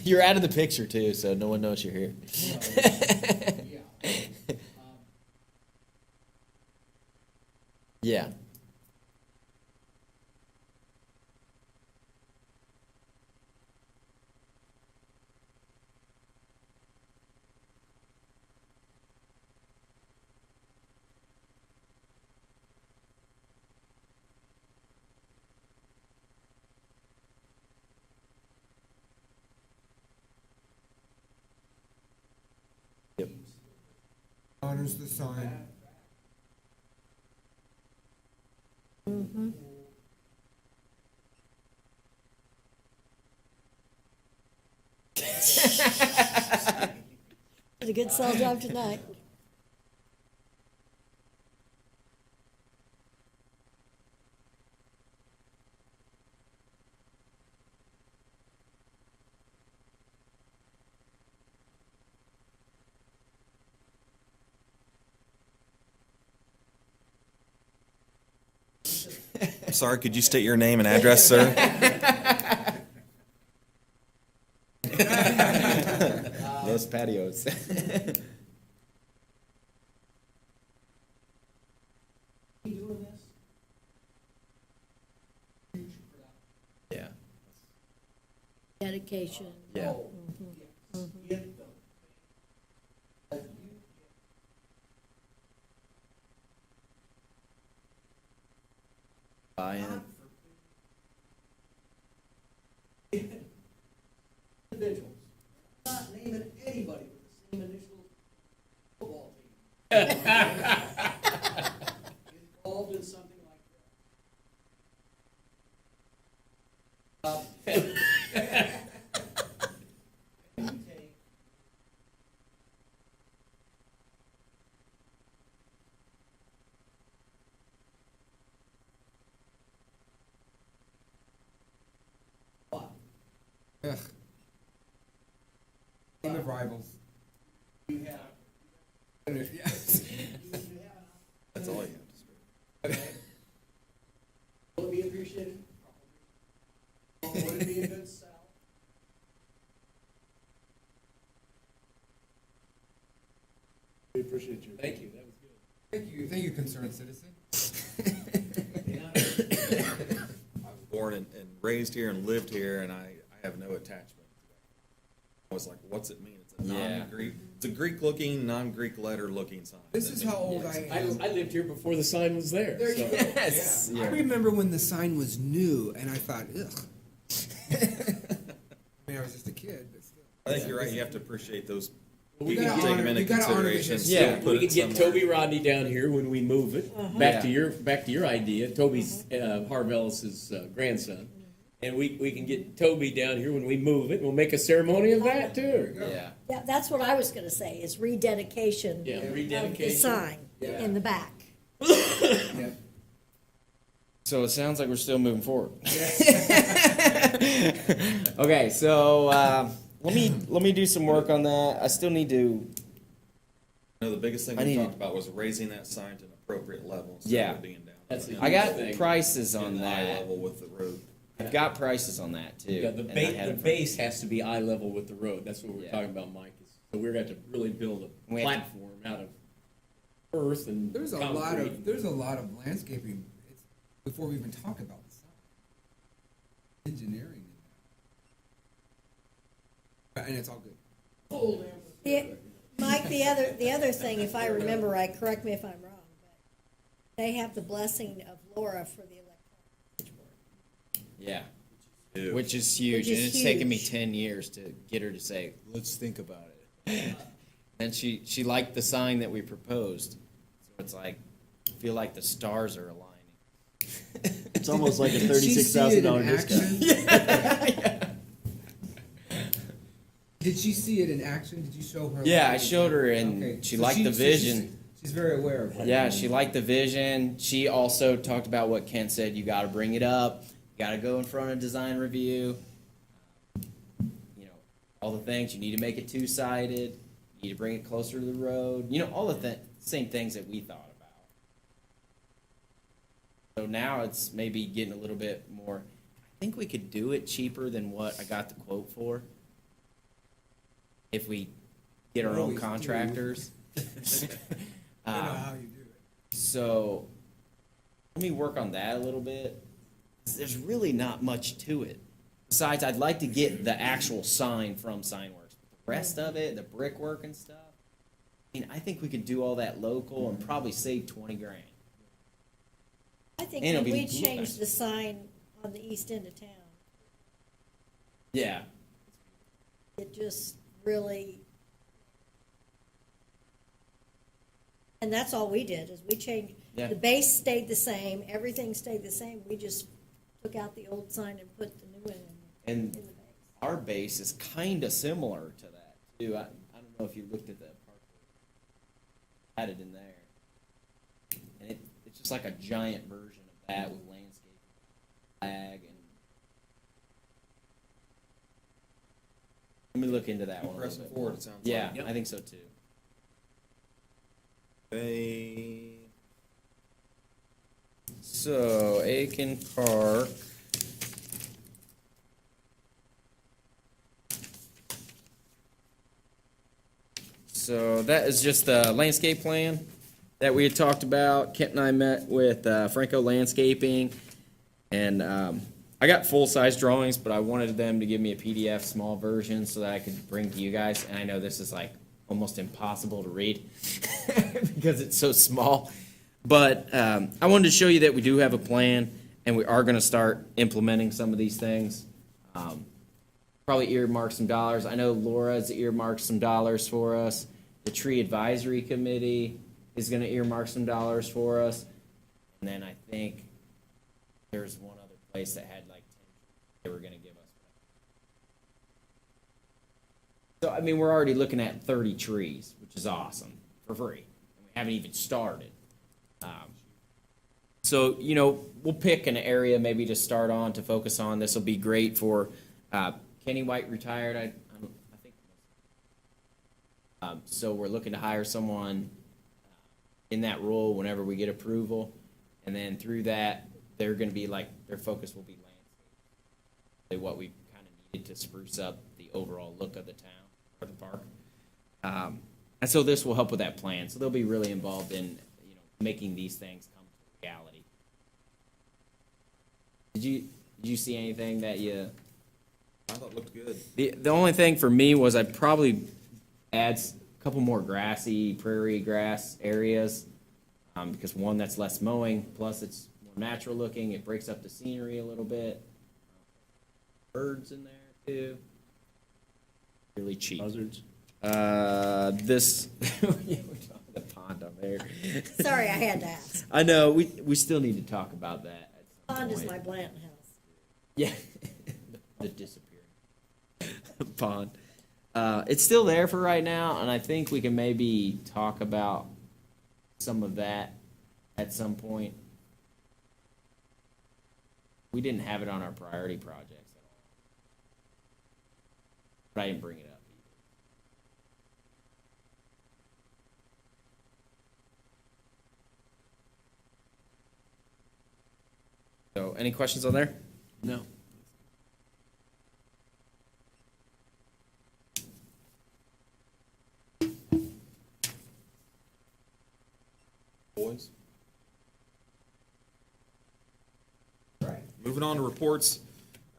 [SPEAKER 4] You're out of the picture too, so no one knows you're here.
[SPEAKER 7] yeah.
[SPEAKER 4] Yeah. Yep.
[SPEAKER 2] Honors the sign.
[SPEAKER 6] Did a good sell job tonight.
[SPEAKER 1] I'm sorry, could you state your name and address, sir?
[SPEAKER 4] Those patios.
[SPEAKER 7] You doing this? Huge production.
[SPEAKER 4] Yeah.
[SPEAKER 6] Dedication.
[SPEAKER 4] Yeah.
[SPEAKER 7] Get them. But you
[SPEAKER 4] Buy-in.
[SPEAKER 7] individuals. I'm not naming anybody with the same initial football team. Involved in something like that. You take what?
[SPEAKER 2] Ugh. Team of rivals.
[SPEAKER 7] You have,
[SPEAKER 2] Yes.
[SPEAKER 7] you have
[SPEAKER 1] That's all you have to say.
[SPEAKER 7] Will it be appreciated? Would it be a good sell?
[SPEAKER 3] We appreciate you.
[SPEAKER 5] Thank you, that was good.
[SPEAKER 2] Thank you, concerned citizen.
[SPEAKER 1] I was born and raised here and lived here, and I have no attachment to that. I was like, what's it mean? It's a
[SPEAKER 4] Yeah.
[SPEAKER 1] non-Greek, it's a Greek-looking, non-Greek letter-looking sign.
[SPEAKER 2] This is how old I am.
[SPEAKER 5] I lived here before the sign was there.
[SPEAKER 2] There you
[SPEAKER 5] so-
[SPEAKER 2] go.
[SPEAKER 4] Yes.
[SPEAKER 2] Yeah. I
[SPEAKER 4] Yeah.
[SPEAKER 2] remember when the sign was new, and I thought, ugh. I mean, I was just a kid, but still.
[SPEAKER 1] I think you're right, you have to appreciate those,
[SPEAKER 5] We
[SPEAKER 2] gotta
[SPEAKER 5] can
[SPEAKER 1] take
[SPEAKER 2] honor-
[SPEAKER 1] them into
[SPEAKER 2] you gotta honor the
[SPEAKER 1] consideration,
[SPEAKER 2] history.
[SPEAKER 1] still
[SPEAKER 5] Yeah,
[SPEAKER 1] put
[SPEAKER 5] we
[SPEAKER 1] it
[SPEAKER 5] could get
[SPEAKER 1] somewhere.
[SPEAKER 5] Toby Rodney down here when we move it. Back to your idea. Toby's Harv Ellis's grandson, and we can get Toby down here when we move it. We'll make a ceremony of that too.
[SPEAKER 4] Yeah.
[SPEAKER 6] Yeah, that's what I was gonna say, is rededication
[SPEAKER 5] Yeah,
[SPEAKER 6] of the
[SPEAKER 5] rededication.
[SPEAKER 6] sign
[SPEAKER 2] Yeah.
[SPEAKER 6] in the back.
[SPEAKER 2] Yeah.
[SPEAKER 4] So it sounds like we're still moving forward. Okay, so let me do some work on that. I still need to.
[SPEAKER 1] No, the biggest thing
[SPEAKER 4] I
[SPEAKER 1] we
[SPEAKER 4] need-
[SPEAKER 1] talked about was raising that sign to an appropriate level instead
[SPEAKER 4] Yeah.
[SPEAKER 1] of it being down.
[SPEAKER 5] That's the-
[SPEAKER 4] I got
[SPEAKER 5] Thing.
[SPEAKER 4] prices
[SPEAKER 1] in
[SPEAKER 4] on
[SPEAKER 1] the eye
[SPEAKER 4] that.
[SPEAKER 1] level with the road.
[SPEAKER 4] I've got prices on that too.
[SPEAKER 5] Yeah, the
[SPEAKER 4] and I
[SPEAKER 5] base,
[SPEAKER 4] had
[SPEAKER 5] the
[SPEAKER 4] them for-
[SPEAKER 5] base has to be eye level with the road. That's what we're
[SPEAKER 4] Yeah.
[SPEAKER 5] talking about, Mike. So we're going to have to really build a
[SPEAKER 4] We have to-
[SPEAKER 5] platform out of earth and
[SPEAKER 2] There's a
[SPEAKER 5] concrete.
[SPEAKER 2] lot of landscaping before we even talk about the sign. Engineering in that. And it's all good.
[SPEAKER 7] Full damn.
[SPEAKER 6] Mike, the other thing, if I remember right, correct me if I'm wrong, but they have the blessing of Laura for the electronic switchboard.
[SPEAKER 4] Yeah.
[SPEAKER 1] Ew.
[SPEAKER 4] Which is huge,
[SPEAKER 6] Which is
[SPEAKER 4] and it's taken me
[SPEAKER 6] huge.
[SPEAKER 4] 10 years to get her to say, "Let's think about it." And she liked the sign that we proposed, so it's like, I feel like the stars are aligning.
[SPEAKER 3] It's almost like a
[SPEAKER 2] Did she see it in
[SPEAKER 3] $36,000 discount.
[SPEAKER 2] action? Did she see it in action? Did you show her?
[SPEAKER 4] Yeah, I showed her, and
[SPEAKER 2] Okay,
[SPEAKER 4] she
[SPEAKER 2] so
[SPEAKER 4] liked the
[SPEAKER 2] so
[SPEAKER 4] vision.
[SPEAKER 2] She's very aware of it.
[SPEAKER 4] Yeah, she liked the vision. She also talked about what Ken said. You got to bring it up. You got to go in front of design review. You know, all the things. You need to make it two-sided. You need to bring it closer to the road. You know, all the same things that we thought about. So now it's maybe getting a little bit more. I think we could do it cheaper than what I got the quote for. If we get our own
[SPEAKER 2] Always do.
[SPEAKER 4] contractors.
[SPEAKER 2] I know how you do it.
[SPEAKER 4] So let me work on that a little bit. There's really not much to it. Besides, I'd like to get the actual sign from Signworks. The rest of it, the brickwork and stuff, I mean, I think we could do all that local and probably save 20 grand.
[SPEAKER 6] I think
[SPEAKER 4] And it'll
[SPEAKER 6] when
[SPEAKER 4] be
[SPEAKER 6] we
[SPEAKER 4] look
[SPEAKER 6] changed
[SPEAKER 4] nice.
[SPEAKER 6] the sign on the east end of town,
[SPEAKER 4] Yeah.
[SPEAKER 6] it just really, and that's all we did, is we changed,
[SPEAKER 4] Yeah.
[SPEAKER 6] the base stayed the same, everything stayed the same, we just took out the old sign and put the new one in
[SPEAKER 4] And
[SPEAKER 6] the base.
[SPEAKER 4] our base is kind of similar to that, too. I don't know if you looked at that part. Had it in there. And it's just like a giant version of that with landscape, flag, and let me look into that one a little
[SPEAKER 1] Pressing
[SPEAKER 4] bit.
[SPEAKER 1] forward, it sounds like.
[SPEAKER 4] Yeah, I think so too.
[SPEAKER 1] Okay.
[SPEAKER 4] So Aiken Park. So that is just the landscape plan that we had talked about. Kent and I met with Franco Landscaping, and I got full-size drawings, but I wanted them to give me a PDF small version so that I could bring to you guys. And I know this is like almost impossible to read because it's so small. But I wanted to show you that we do have a plan, and we are going to start implementing some of these things. probably earmark some dollars. I know Laura's earmarked some dollars for us. The Tree Advisory Committee is gonna earmark some dollars for us. And then I think there's one other place that had like 10 they were gonna give us. So, I mean, we're already looking at 30 trees, which is awesome, for free. And we haven't even started. So, you know, we'll pick an area maybe to start on, to focus on. This will be great for, Kenny White retired, I think. So we're looking to hire someone in that role whenever we get approval. And then through that, they're gonna be like, their focus will be landscape. What we kind of needed to spruce up the overall look of the town or the park. And so this will help with that plan. So they'll be really involved in, you know, making these things come to reality. Did you see anything that you?
[SPEAKER 1] I thought it looked good.
[SPEAKER 4] The only thing for me was I'd probably add a couple more grassy prairie grass areas, because one, that's less mowing, plus it's more natural looking. It breaks up the scenery a little bit. Birds in there too. Really cheap.
[SPEAKER 3] Buzzards.
[SPEAKER 4] This the pond up there.
[SPEAKER 6] Sorry, I had to ask.
[SPEAKER 4] I know we still need to talk about that. At some
[SPEAKER 6] Pond is
[SPEAKER 4] point.
[SPEAKER 6] my Blanton house.
[SPEAKER 4] Yeah, the disappearing pond. It's still there for right now, and I think we can maybe talk about some of that at some point. We didn't have it on our priority projects at all, but I didn't bring it up either. So, any questions on there?
[SPEAKER 3] No.
[SPEAKER 1] Boys. Right. Moving on to reports.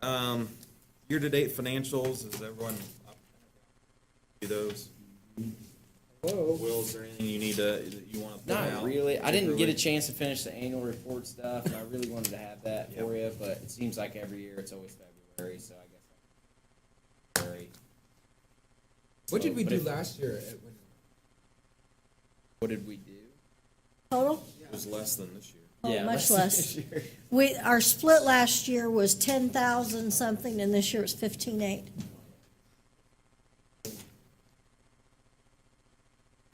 [SPEAKER 1] Year-to-date financials, is everyone up? Do those? Will, is there anything you need to, that you want to point out?
[SPEAKER 4] Not really. I didn't get a chance to finish the annual report stuff, and I really wanted to have that for you, but it seems like every year it's always February, so I guess February.
[SPEAKER 2] What did we
[SPEAKER 4] But
[SPEAKER 2] do
[SPEAKER 4] if-
[SPEAKER 2] last year?
[SPEAKER 4] What did we do?
[SPEAKER 6] Total?
[SPEAKER 1] It was less than this year.
[SPEAKER 6] Oh, much
[SPEAKER 4] less
[SPEAKER 6] less.
[SPEAKER 4] this year.
[SPEAKER 6] Our split last year was 10,000 something, and this year it's 15,800.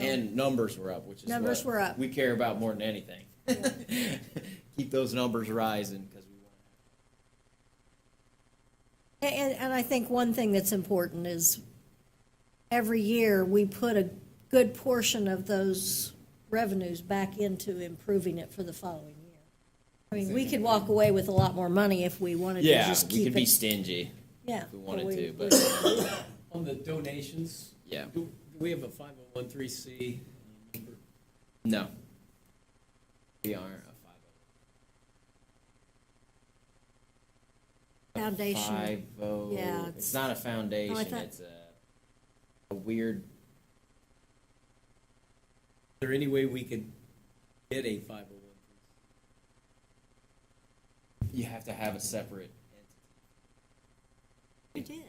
[SPEAKER 4] And numbers were up, which is
[SPEAKER 6] Numbers
[SPEAKER 4] what
[SPEAKER 6] were up.
[SPEAKER 4] we care about more than anything. Keep those numbers rising, because we want
[SPEAKER 6] And I think one thing that's important is every year we put a good portion of those revenues back into improving it for the following year. I mean, we could walk away with a lot more money if we wanted to
[SPEAKER 4] yeah,
[SPEAKER 6] just
[SPEAKER 4] we
[SPEAKER 6] keep
[SPEAKER 4] could be
[SPEAKER 6] it.
[SPEAKER 4] stingy
[SPEAKER 6] Yeah.
[SPEAKER 4] if we wanted
[SPEAKER 6] but
[SPEAKER 4] to,
[SPEAKER 6] we-
[SPEAKER 4] but
[SPEAKER 5] On the donations,
[SPEAKER 4] yeah,
[SPEAKER 5] do we have a 501(c)(3) number?
[SPEAKER 4] no. We aren't a 50.
[SPEAKER 6] Foundation.
[SPEAKER 4] 50.
[SPEAKER 6] Yeah,
[SPEAKER 4] It's
[SPEAKER 6] it's-
[SPEAKER 4] not a foundation.
[SPEAKER 6] thought-
[SPEAKER 4] It's a weird.
[SPEAKER 5] Is there any way we could get a 501(c)(3)?
[SPEAKER 4] You have to have a separate
[SPEAKER 6] We did.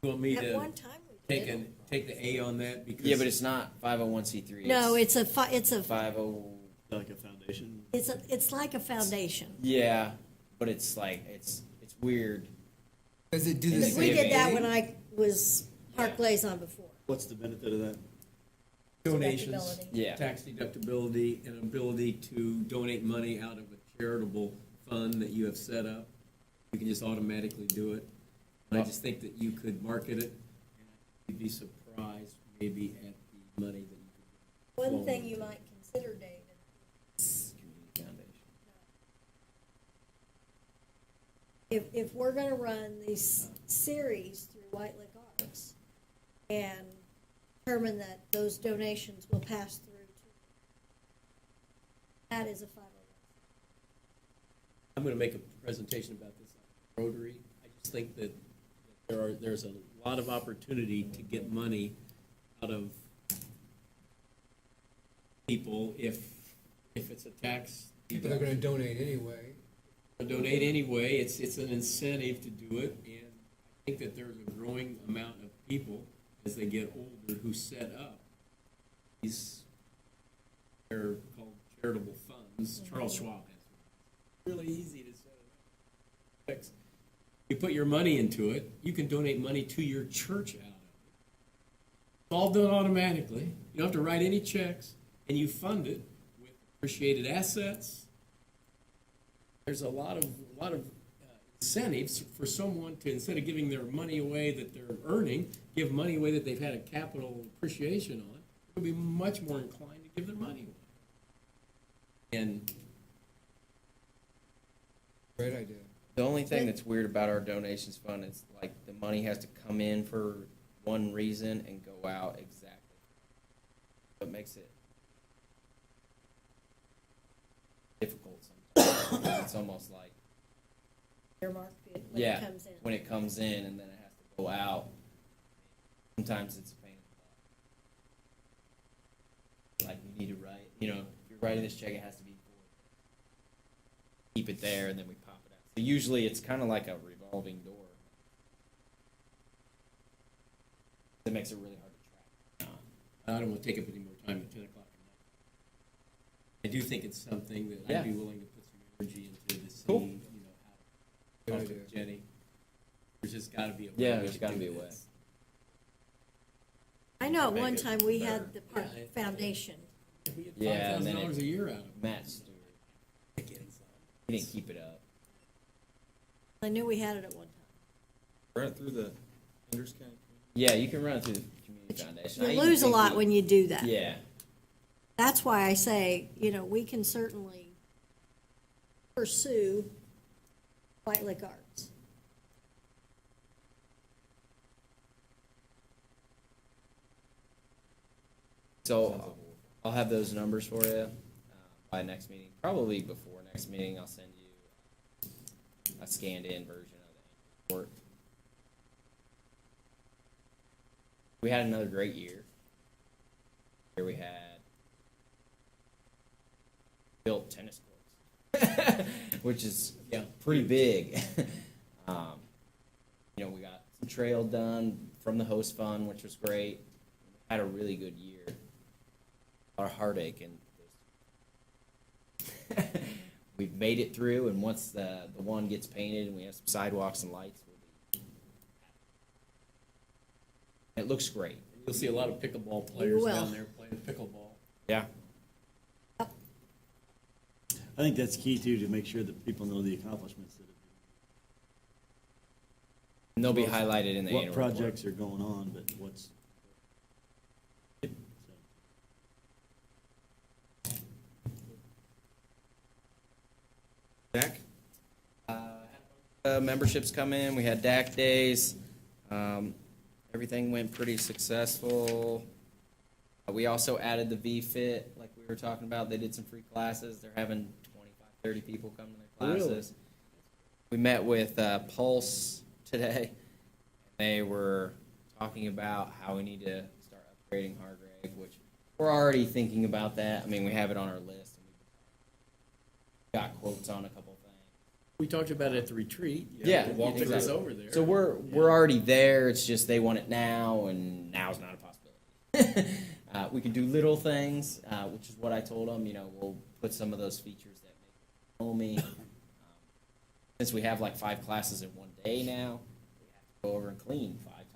[SPEAKER 5] You want me
[SPEAKER 6] At
[SPEAKER 5] to
[SPEAKER 6] one time we did.
[SPEAKER 5] take the A on that? Because
[SPEAKER 4] Yeah, but it's not 501c3.
[SPEAKER 6] No,
[SPEAKER 4] it's
[SPEAKER 6] it's a
[SPEAKER 4] 50.
[SPEAKER 3] Like a foundation.
[SPEAKER 6] it's like a foundation.
[SPEAKER 4] Yeah, but it's like it's weird.
[SPEAKER 2] Does it do the
[SPEAKER 6] Because
[SPEAKER 2] same
[SPEAKER 6] we did that
[SPEAKER 2] thing?
[SPEAKER 6] when I was park liaison before.
[SPEAKER 3] What's the benefit of that?
[SPEAKER 5] donations,
[SPEAKER 6] Deductibility.
[SPEAKER 4] Yeah.
[SPEAKER 5] tax deductibility, and ability to donate money out of a charitable fund that you have set up. You can just automatically do it. And I just think that you could market it, and you'd be surprised maybe at the money that you could get.
[SPEAKER 6] One thing you might consider, David,
[SPEAKER 4] Community foundation.
[SPEAKER 6] if we're gonna run these series through White Lake Arts and determine that those donations will pass through to, that is a 501.
[SPEAKER 5] I'm gonna make a presentation about this on Rotary. I just think that there's a lot of opportunity to get money out of people if it's a tax.
[SPEAKER 2] People are gonna donate anyway.
[SPEAKER 5] Donate anyway, it's an incentive to do it, and think that there's a growing amount of people as they get older who set up these, they're called charitable funds. Charles Schwab has one. Really easy to set it up. You put your money into it, you can donate money to your church out of it. It's all done automatically. You don't have to write any checks, and you fund it with appreciated assets. There's a lot of incentives for someone to, instead of giving their money away that they're earning, give money away that they've had a capital appreciation on. They'll be much more inclined to give their money away. And
[SPEAKER 2] Great idea.
[SPEAKER 4] The only thing that's weird about our donations fund is like the money has to come in for one reason and go out exactly. What makes it difficult sometimes. It's almost like,
[SPEAKER 6] Earmark it when it
[SPEAKER 4] yeah,
[SPEAKER 6] comes in.
[SPEAKER 4] when it comes in and then it has to go out. Sometimes it's a pain in the butt. Like you need to write, if you're writing this check, it has to be for. Keep it there and then we pop it out. So usually it's kind of like a revolving door. That makes it really hard to track.
[SPEAKER 5] I don't want to take up any more time at 10 o'clock at night. I do think it's something that
[SPEAKER 4] Yeah.
[SPEAKER 5] I'd be willing to put some energy into to see,
[SPEAKER 4] Cool.
[SPEAKER 5] how
[SPEAKER 2] Good
[SPEAKER 5] to talk
[SPEAKER 2] idea.
[SPEAKER 5] with Jenny. There's just got to be a way.
[SPEAKER 4] Yeah,
[SPEAKER 5] we
[SPEAKER 4] there's
[SPEAKER 5] can
[SPEAKER 4] gotta
[SPEAKER 5] do
[SPEAKER 4] be a way.
[SPEAKER 5] this.
[SPEAKER 6] I know at
[SPEAKER 5] Make
[SPEAKER 6] one
[SPEAKER 5] it
[SPEAKER 6] time we
[SPEAKER 5] better.
[SPEAKER 6] had the park
[SPEAKER 5] Yeah,
[SPEAKER 6] foundation.
[SPEAKER 5] We get
[SPEAKER 4] Yeah, and then
[SPEAKER 5] $5,000 a year out of it.
[SPEAKER 4] Matt Stewart, he didn't keep it up.
[SPEAKER 6] I knew we had it at one time.
[SPEAKER 1] Run it through the Andrews County.
[SPEAKER 4] Yeah, you can run it through the community foundation. I
[SPEAKER 6] You
[SPEAKER 4] even
[SPEAKER 6] lose a
[SPEAKER 4] think
[SPEAKER 6] lot when you do that.
[SPEAKER 4] Yeah,
[SPEAKER 6] That's why I say, we can certainly pursue White Lake Arts.
[SPEAKER 4] so I'll have those numbers for you by next meeting. Probably before next meeting, I'll send you a scanned-in version of the annual report. We had another great year. Here we had built tennis courts, which is pretty big. We got some trail done from the host fund, which was great. Had a really good year. A lot of heartache and we've made it through. And once the one gets painted and we have some sidewalks and lights, we'll be. It looks great.
[SPEAKER 5] You'll see a lot of pickleball players
[SPEAKER 6] will.
[SPEAKER 5] down there playing pickleball.
[SPEAKER 4] Yeah.
[SPEAKER 3] I think that's key too, to make sure that people know the accomplishments that have
[SPEAKER 4] And they'll be
[SPEAKER 3] Well,
[SPEAKER 4] highlighted in the
[SPEAKER 3] been,
[SPEAKER 4] annual
[SPEAKER 3] what
[SPEAKER 4] report.
[SPEAKER 3] projects are going on, but what's. So.
[SPEAKER 1] Jack?
[SPEAKER 4] Memberships come in. We had DAC days. Everything went pretty successful. We also added the VFit, like we were talking about. They did some free classes. They're having 25, 30 people come to their
[SPEAKER 3] Really?
[SPEAKER 4] classes. We met with Pulse today. They were talking about how we need to start upgrading Hargrave, which we're already thinking about that. I mean, we have it on our list. And we got quotes on a couple things.
[SPEAKER 5] We talked about it at the retreat.
[SPEAKER 4] Yeah,
[SPEAKER 5] They walked us
[SPEAKER 4] exactly.
[SPEAKER 5] over there.
[SPEAKER 4] So we're already there. It's just they want it now, and now's not a possibility. We can do little things, which is what I told them. We'll put some of those features that make it homey. Since we have like 5 classes in one day now, we have to go over and clean 5 times.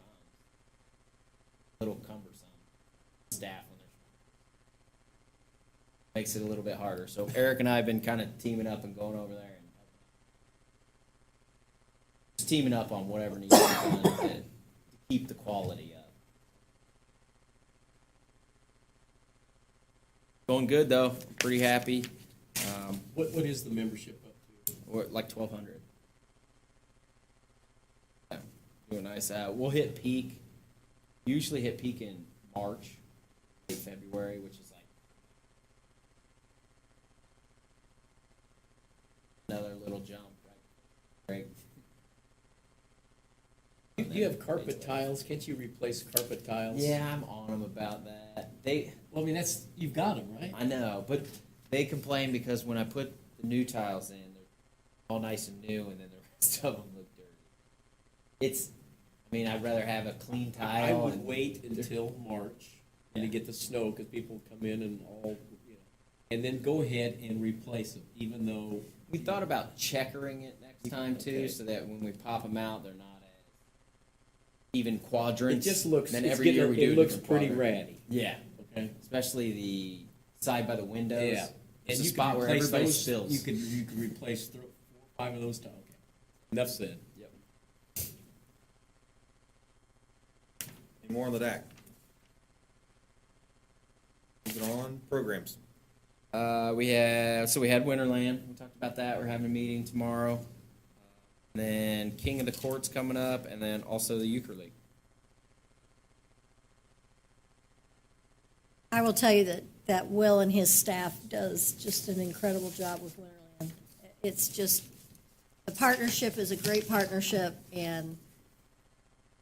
[SPEAKER 4] A little cumbersome. Staff when there's makes it a little bit harder. So Eric and I have been kind of teaming up and going over there and just teaming up on whatever needs to be done to keep the quality up. Going good though. Pretty happy.
[SPEAKER 5] What is the membership up to?
[SPEAKER 4] We're at like 1,200. Yeah, doing nice. We'll hit peak. Usually hit peak in March, late February, which is like another little jump, right?
[SPEAKER 5] You have carpet tiles. Can't you replace carpet tiles?
[SPEAKER 4] Yeah, I'm on them about that.
[SPEAKER 5] Well, I mean, you've got them, right?
[SPEAKER 4] I know, but they complain because when I put the new tiles in, they're all nice and new, and then the rest of them look dirty. I mean, I'd rather have a clean
[SPEAKER 5] I
[SPEAKER 4] tile
[SPEAKER 5] would
[SPEAKER 4] and.
[SPEAKER 5] wait until March and to get the snow, because people come in and all, you know, and then go ahead and replace them, even though.
[SPEAKER 4] We thought about checkering it next time too,
[SPEAKER 5] Okay.
[SPEAKER 4] so that when we pop them out, they're not as even
[SPEAKER 5] It
[SPEAKER 4] quadrants.
[SPEAKER 5] just looks,
[SPEAKER 4] Then
[SPEAKER 5] it's
[SPEAKER 4] every year we
[SPEAKER 5] getting,
[SPEAKER 4] do
[SPEAKER 5] it
[SPEAKER 4] a
[SPEAKER 5] looks
[SPEAKER 4] different
[SPEAKER 5] pretty
[SPEAKER 4] quadrant.
[SPEAKER 5] ratty,
[SPEAKER 4] Yeah,
[SPEAKER 5] okay?
[SPEAKER 4] especially the side by the windows.
[SPEAKER 5] Yeah.
[SPEAKER 4] It's
[SPEAKER 5] And
[SPEAKER 4] a
[SPEAKER 5] you
[SPEAKER 4] spot
[SPEAKER 5] could
[SPEAKER 4] where
[SPEAKER 5] replace
[SPEAKER 4] everybody
[SPEAKER 5] those,
[SPEAKER 4] spills.
[SPEAKER 5] you could replace 4 or 5 of those tiles, okay. Enough said.
[SPEAKER 4] Yep.
[SPEAKER 1] Any more on the DAC? Moving on, programs.
[SPEAKER 4] We had Winterland. We talked about that. We're having a meeting tomorrow. Then King of the Court's coming up, and then also the Euchre League.
[SPEAKER 6] I will tell you that Will and his staff does just an incredible job with Winterland. It's just, the partnership is a great partnership, and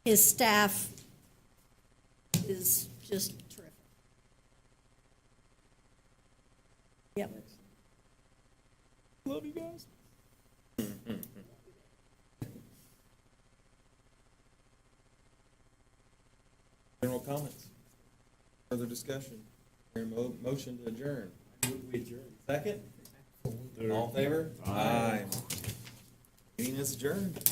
[SPEAKER 6] his staff is just terrific. Yep.
[SPEAKER 4] Love you guys.
[SPEAKER 1] General comments? Further discussion? Hearing motion to adjourn. Second? All in favor? Aye. Meeting is adjourned.